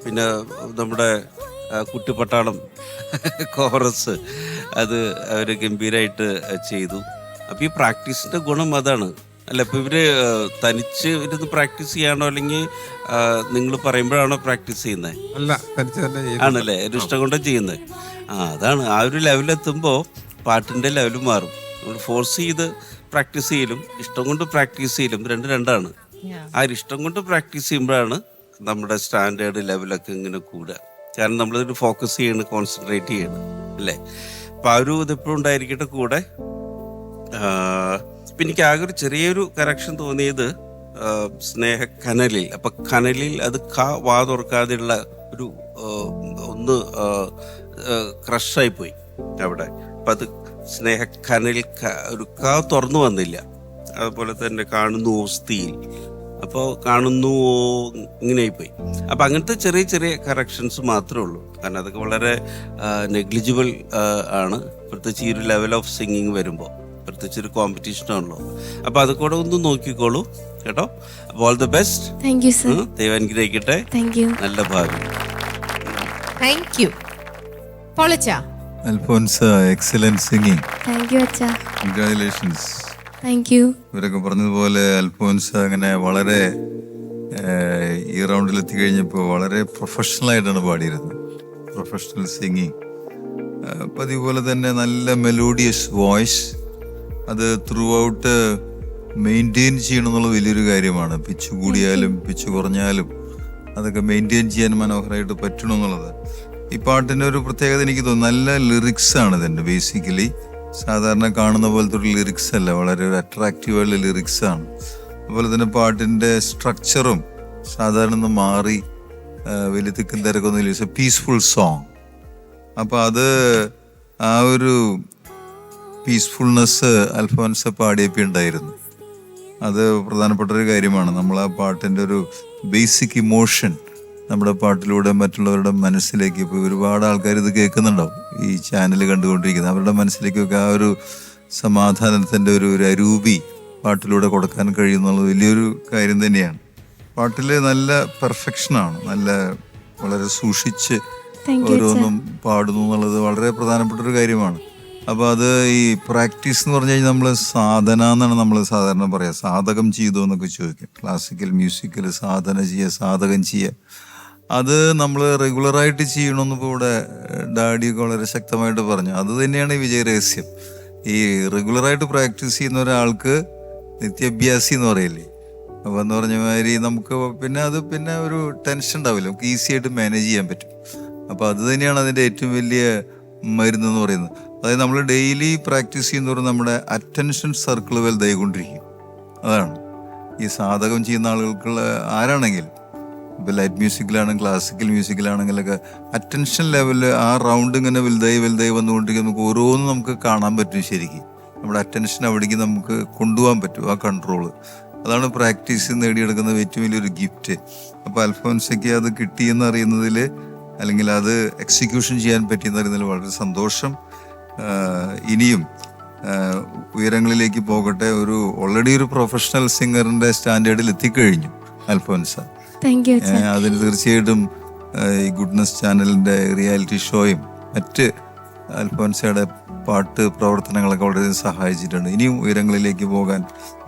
പിന്നെ നമ്മുടെ കുട്ടിപ്പട്ടാളം കോറസ് അത് അവർ ഗംഭീരമായിട്ട് ചെയ്തു. അപ്പോൾ ഈ പ്രാക്ടീസിൻ്റെ ഗുണം അതാണ് അല്ല. ഇപ്പോൾ ഇവർ തനിച്ച് ഇരുന്ന് പ്രാക്ടീസ് ചെയ്യാണോ അല്ലെങ്കിൽ നിങ്ങൾ പറയുമ്പോഴാണോ പ്രാക്ടീസ് ചെയ്യുന്നത്? അല്ല, തനിച്ച് തന്നെ ആണല്ലേ, ഒരു ഇഷ്ടം കൊണ്ടാണ് ചെയ്യുന്നത്. അതാണ് ആ ഒരു ലെവലെത്തുമ്പോൾ പാട്ടിൻ്റെ ലെവൽ മാറും. നമ്മൾ ഫോഴ്സ് ചെയ്ത് പ്രാക്ടീസ് ചെയ്യലും ഇഷ്ടം കൊണ്ട് പ്രാക്ടീസ് ചെയ്യലും രണ്ടാണ്. ആ ഒരു ഇഷ്ടം കൊണ്ട് പ്രാക്ടീസ് ചെയ്യുമ്പോഴാണ് നമ്മുടെ സ്റ്റാൻഡേർഡ് ലെവലൊക്കെ ഇങ്ങനെ കൂടുക. കാരണം നമ്മളതൊരു ഫോക്കസ് ചെയ്യണം, കോൺസെൻട്രേറ്റ് ചെയ്യണം അല്ലേ. അപ്പം ആ ഒരു ഇതെപ്പോഴും ഉണ്ടായിരിക്കട്ടെ കൂടെ. ഇപ്പം എനിക്ക് ആകെ ഒരു ചെറിയൊരു കറക്ഷൻ തോന്നിയത് സ്നേഹക്കനലിൽ. അപ്പം കനലിൽ അത് വാ തുറക്കാതെയുള്ള ഒരു ഒന്ന് ക്രഷായിപ്പോയി അവിടെ. അപ്പം അത് സ്നേഹക്കനലിൽ ഒരു തുറന്നു വന്നില്ല. അതുപോലെ തന്നെ കാണുന്നു ഓസ്തിയിൽ, അപ്പോൾ കാണുന്നു ഇങ്ങനെയായിപ്പോയി. അപ്പം അങ്ങനത്തെ ചെറിയ ചെറിയ കറക്ഷൻസ് മാത്രമേ ഉള്ളൂ. കാരണം അതൊക്കെ വളരെ നെഗ്ലിജിബിൾ ആണ്, പ്രത്യേകിച്ച് ഈ ഒരു ലെവൽ ഓഫ് സിംഗിങ് വരുമ്പോൾ. പ്രത്യേകിച്ച് ഒരു കോമ്പറ്റീഷനാണല്ലോ. അപ്പം അത് കൂടെ ഒന്ന് നോക്കിക്കോളൂ കേട്ടോ. അപ്പോൾ ഓൾ ദി ബെസ്റ്റ്. ദൈവം അനുഗ്രഹിക്കട്ടെ. നല്ല ഭാവി. Thank you. പൊളിച്ചാ അൽഫോൻസ, എക്സലന്റ് സിംഗിങ്. കൺഗ്രാജുലേഷൻസ്. ഇവരൊക്കെ പറഞ്ഞതുപോലെ അൽഫോൻസ അങ്ങനെ വളരെ ഈ റൗണ്ടിൽ എത്തിക്കഴിഞ്ഞപ്പോൾ വളരെ പ്രൊഫഷണൽ ആയിട്ടാണ് പാടിയിരുന്നത്. Professional singing. പതിവ് പോലെ തന്നെ നല്ല മെലോഡിയസ് വോയിസ്. അത് ത്രൂ ഔട്ട് മെയിൻറ്റെയിൻ ചെയ്യണം എന്നുള്ളത് വലിയൊരു കാര്യമാണ്. പിച്ച് കൂടിയാലും പിച്ച് കുറഞ്ഞാലും അതൊക്കെ മെയിൻറ്റെയിൻ ചെയ്യാൻ മനോഹരമായിട്ട് പറ്റണം എന്നുള്ളത്. ഈ പാട്ടിൻ്റെ ഒരു പ്രത്യേകത എനിക്ക് തോന്നുന്നു, നല്ല ലിറിക്സ് ആണ് ഇതിൻ്റെ. ബേസിക്കലി സാധാരണ കാണുന്ന പോലത്തെ ഒരു ലിറിക്സ് അല്ല, വളരെ ഒരു അട്രാക്റ്റീവായുള്ള ലിറിക്സ് ആണ്. അതുപോലെ തന്നെ പാട്ടിൻ്റെ സ്ട്രക്ചറും സാധാരണ ഒന്ന് മാറി വലിയ തിക്കും തിരക്കൊന്നുമില്ല. It's a peaceful song. അപ്പോൾ അത് ആ ഒരു പീസ്ഫുൾനെസ് അൽഫോൻസ പാടിയപ്പോൾ ഉണ്ടായിരുന്നു. അത് പ്രധാനപ്പെട്ടൊരു കാര്യമാണ്. നമ്മൾ ആ പാട്ടിൻ്റെ ഒരു ബേസിക് ഇമോഷൻ നമ്മുടെ പാട്ടിലൂടെ മറ്റുള്ളവരുടെ മനസ്സിലേക്ക്, ഇപ്പോൾ ഒരുപാട് ആൾക്കാർ ഇത് കേൾക്കുന്നുണ്ടാവും ഈ ചാനൽ കണ്ടുകൊണ്ടിരിക്കുന്നത്, അവരുടെ മനസ്സിലേക്കൊക്കെ ആ ഒരു സമാധാനത്തിൻ്റെ ഒരു അരൂപി പാട്ടിലൂടെ കൊടുക്കാൻ കഴിയുന്നുള്ളത് വലിയൊരു കാര്യം തന്നെയാണ്. പാട്ടിൽ നല്ല പെർഫെക്ഷനാണ്, നല്ല വളരെ സൂക്ഷിച്ച് ഓരോന്നും പാടുന്നു എന്നുള്ളത് വളരെ പ്രധാനപ്പെട്ടൊരു കാര്യമാണ്. അപ്പോൾ അത് ഈ പ്രാക്ടീസ് എന്ന് പറഞ്ഞു കഴിഞ്ഞാൽ നമ്മൾ സാധന എന്നാണ് നമ്മൾ സാധാരണ പറയുക. സാധകം ചെയ്തു എന്നൊക്കെ ചോദിക്കും. ക്ലാസിക്കൽ മ്യൂസിക്കിൽ സാധന ചെയ്യുക, സാധകം ചെയ്യുക, അത് നമ്മൾ റെഗുലറായിട്ട് ചെയ്യണമെന്ന് ഇപ്പോൾ ഇവിടെ ഡാഡിയൊക്കെ വളരെ ശക്തമായിട്ട് പറഞ്ഞു. അത് തന്നെയാണ് ഈ വിജയരഹസ്യം. ഈ റെഗുലറായിട്ട് പ്രാക്ടീസ് ചെയ്യുന്ന ഒരാൾക്ക് നിത്യാഭ്യാസി എന്ന് പറയില്ലേ, അപ്പോൾ എന്ന് പറഞ്ഞ മാതിരി നമുക്ക് പിന്നെ ഒരു ടെൻഷൻ ഉണ്ടാവില്ല, നമുക്ക് ഈസി ആയിട്ട് മാനേജ് ചെയ്യാൻ പറ്റും. അപ്പോൾ അത് തന്നെയാണ് അതിൻ്റെ ഏറ്റവും വലിയ മരുന്നെന്ന് പറയുന്നത്. അതായത് നമ്മൾ ഡെയിലി പ്രാക്ടീസ് ചെയ്യുന്നതോടെ നമ്മുടെ അറ്റൻഷൻ സർക്കിൾ വലുതായിക്കൊണ്ടിരിക്കും. അതാണ് ഈ സാധകം ചെയ്യുന്ന ആളുകൾക്കുള്ള ആരാണെങ്കിലും, ഇപ്പോൾ ലൈറ്റ് മ്യൂസിക്കിലാണെങ്കിൽ ക്ലാസിക്കൽ മ്യൂസിക്കിലാണെങ്കിലൊക്കെ അറ്റൻഷൻ ലെവലിൽ ആ റൗണ്ട് ഇങ്ങനെ വലുതായി വന്നുകൊണ്ടിരിക്കും. നമുക്ക് ഓരോന്നും നമുക്ക് കാണാൻ പറ്റും. ശരിക്കും നമ്മുടെ അറ്റൻഷൻ അവിടേക്ക് നമുക്ക് കൊണ്ടുപോകാൻ പറ്റും, ആ കൺട്രോള്. അതാണ് പ്രാക്ടീസ് നേടിയെടുക്കുന്ന ഏറ്റവും വലിയൊരു ഗിഫ്റ്റ്. അപ്പോൾ അൽഫോൻസയ്ക്ക് അത് കിട്ടിയെന്ന് അറിയുന്നതിൽ, അല്ലെങ്കിൽ അത് എക്സിക്യൂഷൻ ചെയ്യാൻ പറ്റിയെന്ന് അറിയുന്നതിൽ വളരെ സന്തോഷം. ഇനിയും ഉയരങ്ങളിലേക്ക് പോകട്ടെ. ഓൾറെഡി ഒരു പ്രൊഫഷണൽ സിംഗറിന്റെ സ്റ്റാൻഡേർഡിൽ എത്തിക്കഴിഞ്ഞു അൽഫോൻസ. അതിന് തീർച്ചയായിട്ടും ഈ ഗുഡ്നസ് ചാനലിന്റെ റിയാലിറ്റി ഷോയും മറ്റ് അൽഫോൻസയുടെ പാട്ട് പ്രവർത്തനങ്ങളൊക്കെ വളരെ സഹായിച്ചിട്ടുണ്ട്. ഇനിയും ഉയരങ്ങളിലേക്ക് പോകാൻ,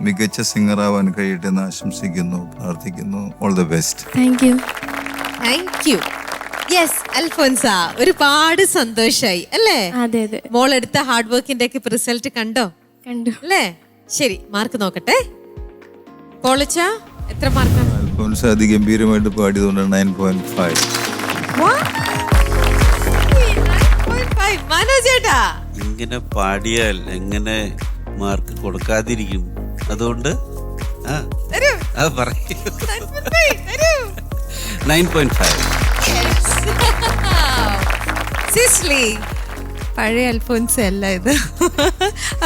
മികച്ച സിംഗറാവാൻ കഴിയട്ടെ എന്ന് ആശംസിക്കുന്നു, പ്രാർത്ഥിക്കുന്നു. All the best. Thank U. Yes Alphonsa, ഒരുപാട് സന്തോഷായി അല്ലേ? അതെ അതെ, മോൾ എടുത്ത ഹാർഡ് വർക്കിന്റെ ഒക്കെ റിസൾട്ട് കണ്ടു അല്ലേ? ശരി, മാർക്ക് നോക്കട്ടെ. പോളിച്ച എത്ര മാർക്കാണ്? അൽഫോൻസ അതിഗംഭീരമായിട്ട് പാടിയതുകൊണ്ട് 9.5. മനോജേട്ടാ, ഇങ്ങനെ പാടിയാൽ എങ്ങനെ മാർക്ക് കൊടുക്കാതിരിക്കും? അതുകൊണ്ട് പറയൂ 9.5. സിസ്ലി, പഴയ അൽഫോൻസ അല്ല ഇത്,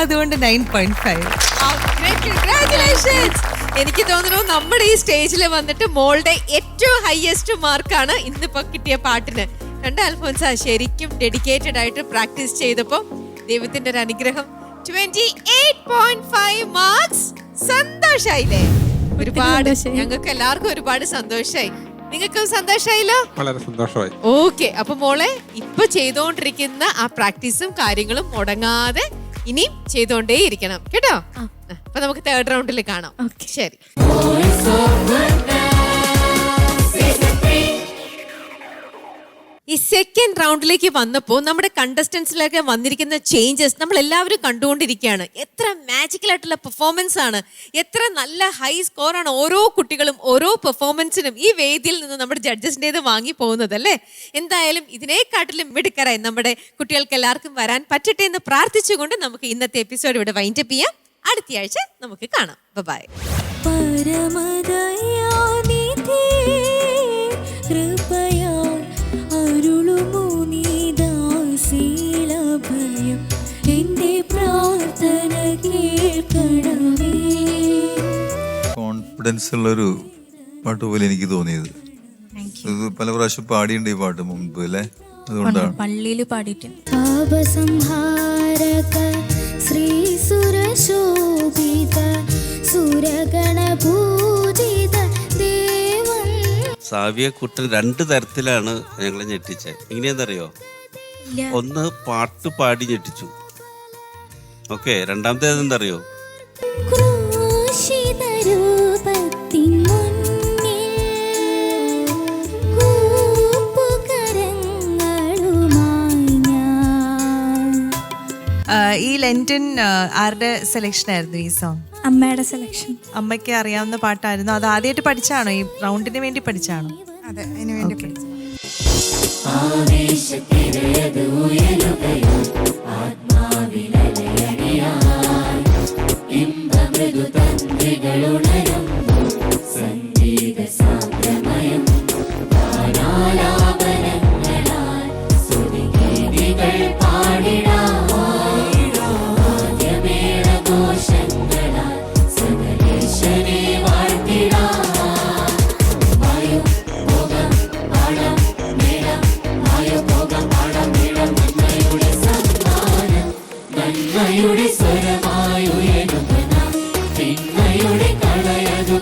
അതുകൊണ്ട് 9.5. Congratulations. എനിക്ക് തോന്നുന്നു നമ്മുടെ ഈ സ്റ്റേജിൽ വന്നിട്ട് മോളുടെ ഏറ്റവും ഹൈയസ്റ്റ് മാർക്കാണ് ഇന്നിപ്പോ കിട്ടിയ പാട്ടിന്. കണ്ട അൽഫോൻസ, ശരിക്കും ഡെഡിക്കേറ്റഡ് ആയിട്ട് പ്രാക്ടീസ് ചെയ്തപ്പോ ദൈവത്തിന്റെ ഒരു അനുഗ്രഹം. 28.5 മാർക്സ്. സന്തോഷായില്ലേ? ഒരുപാട്, ഞങ്ങൾക്ക് എല്ലാവർക്കും ഒരുപാട് സന്തോഷായി. നിങ്ങൾക്കും സന്തോഷായില്ലോ? വളരെ സന്തോഷമായി. ഓക്കെ, അപ്പൊ മോളെ ഇപ്പൊ ചെയ്തോണ്ടിരിക്കുന്ന ആ പ്രാക്ടീസും കാര്യങ്ങളും മുടങ്ങാതെ ഇനിയും ചെയ്തോണ്ടേ ഇരിക്കണം കേട്ടോ. അപ്പൊ നമുക്ക് തേർഡ് റൗണ്ടിൽ കാണാം. ശരി. ഈ സെക്കൻഡ് റൗണ്ടിലേക്ക് വന്നപ്പോൾ നമ്മുടെ കണ്ടസ്റ്റൻസിലൊക്കെ വന്നിരിക്കുന്ന ചേഞ്ചസ് നമ്മൾ എല്ലാവരും കണ്ടുകൊണ്ടിരിക്കുകയാണ്. എത്ര മാജിക്കൽ ആയിട്ടുള്ള പെർഫോമൻസ് ആണ്, എത്ര നല്ല ഹൈ സ്കോറാണ് ഓരോ കുട്ടികളും ഓരോ പെർഫോമൻസിനും ഈ വേദിയിൽ നിന്ന് നമ്മുടെ ജഡ്ജസിൻ്റെത് വാങ്ങി പോകുന്നത് അല്ലേ? എന്തായാലും ഇതിനെക്കാട്ടിലും മിടുക്കരായി നമ്മുടെ കുട്ടികൾക്ക് എല്ലാവർക്കും വരാൻ പറ്റട്ടെ എന്ന് പ്രാർത്ഥിച്ചുകൊണ്ട് നമുക്ക് ഇന്നത്തെ എപ്പിസോഡ് ഇവിടെ വൈൻഡപ്പ് ചെയ്യാം. അടുത്തയാഴ്ച നമുക്ക് കാണാം. ബൈ. കോൺഫിഡൻസ് ഉള്ളൊരു പാട്ട് പോലെ എനിക്ക് തോന്നിയത്. പല പ്രാവശ്യം പാടിയുണ്ട് ഈ പാട്ട് മുമ്പ് അല്ലേ? അതുകൊണ്ടാണ് പള്ളിയിൽ പാടിയിട്ടുണ്ട്. സാവിയ കുട്ടൻ 2 തരത്തിലാണ് ഞങ്ങളെ ഞെട്ടിച്ചത്. എങ്ങനെയാണെന്നറിയോ? ഒന്ന് പാട്ട് പാടി ഞെട്ടിച്ചു. ഓക്കെ, രണ്ടാമത്തേതെന്തറിയോ? ഈ ലെന്റൻ ആരുടെ സെലക്ഷൻ ആയിരുന്നു ഈ സോങ്? അമ്മയുടെ സെലക്ഷൻ. അമ്മയ്ക്ക് അറിയാവുന്ന പാട്ടായിരുന്നു. അത് ആദ്യമായിട്ട് പഠിച്ചാണോ? ഈ റൗണ്ടിന് വേണ്ടി പഠിച്ചാണോ? അതെ, അതിന് വേണ്ടി പഠിച്ചു. സ്വരമായുയരുന്ന തിന്മയുടെ കളയതു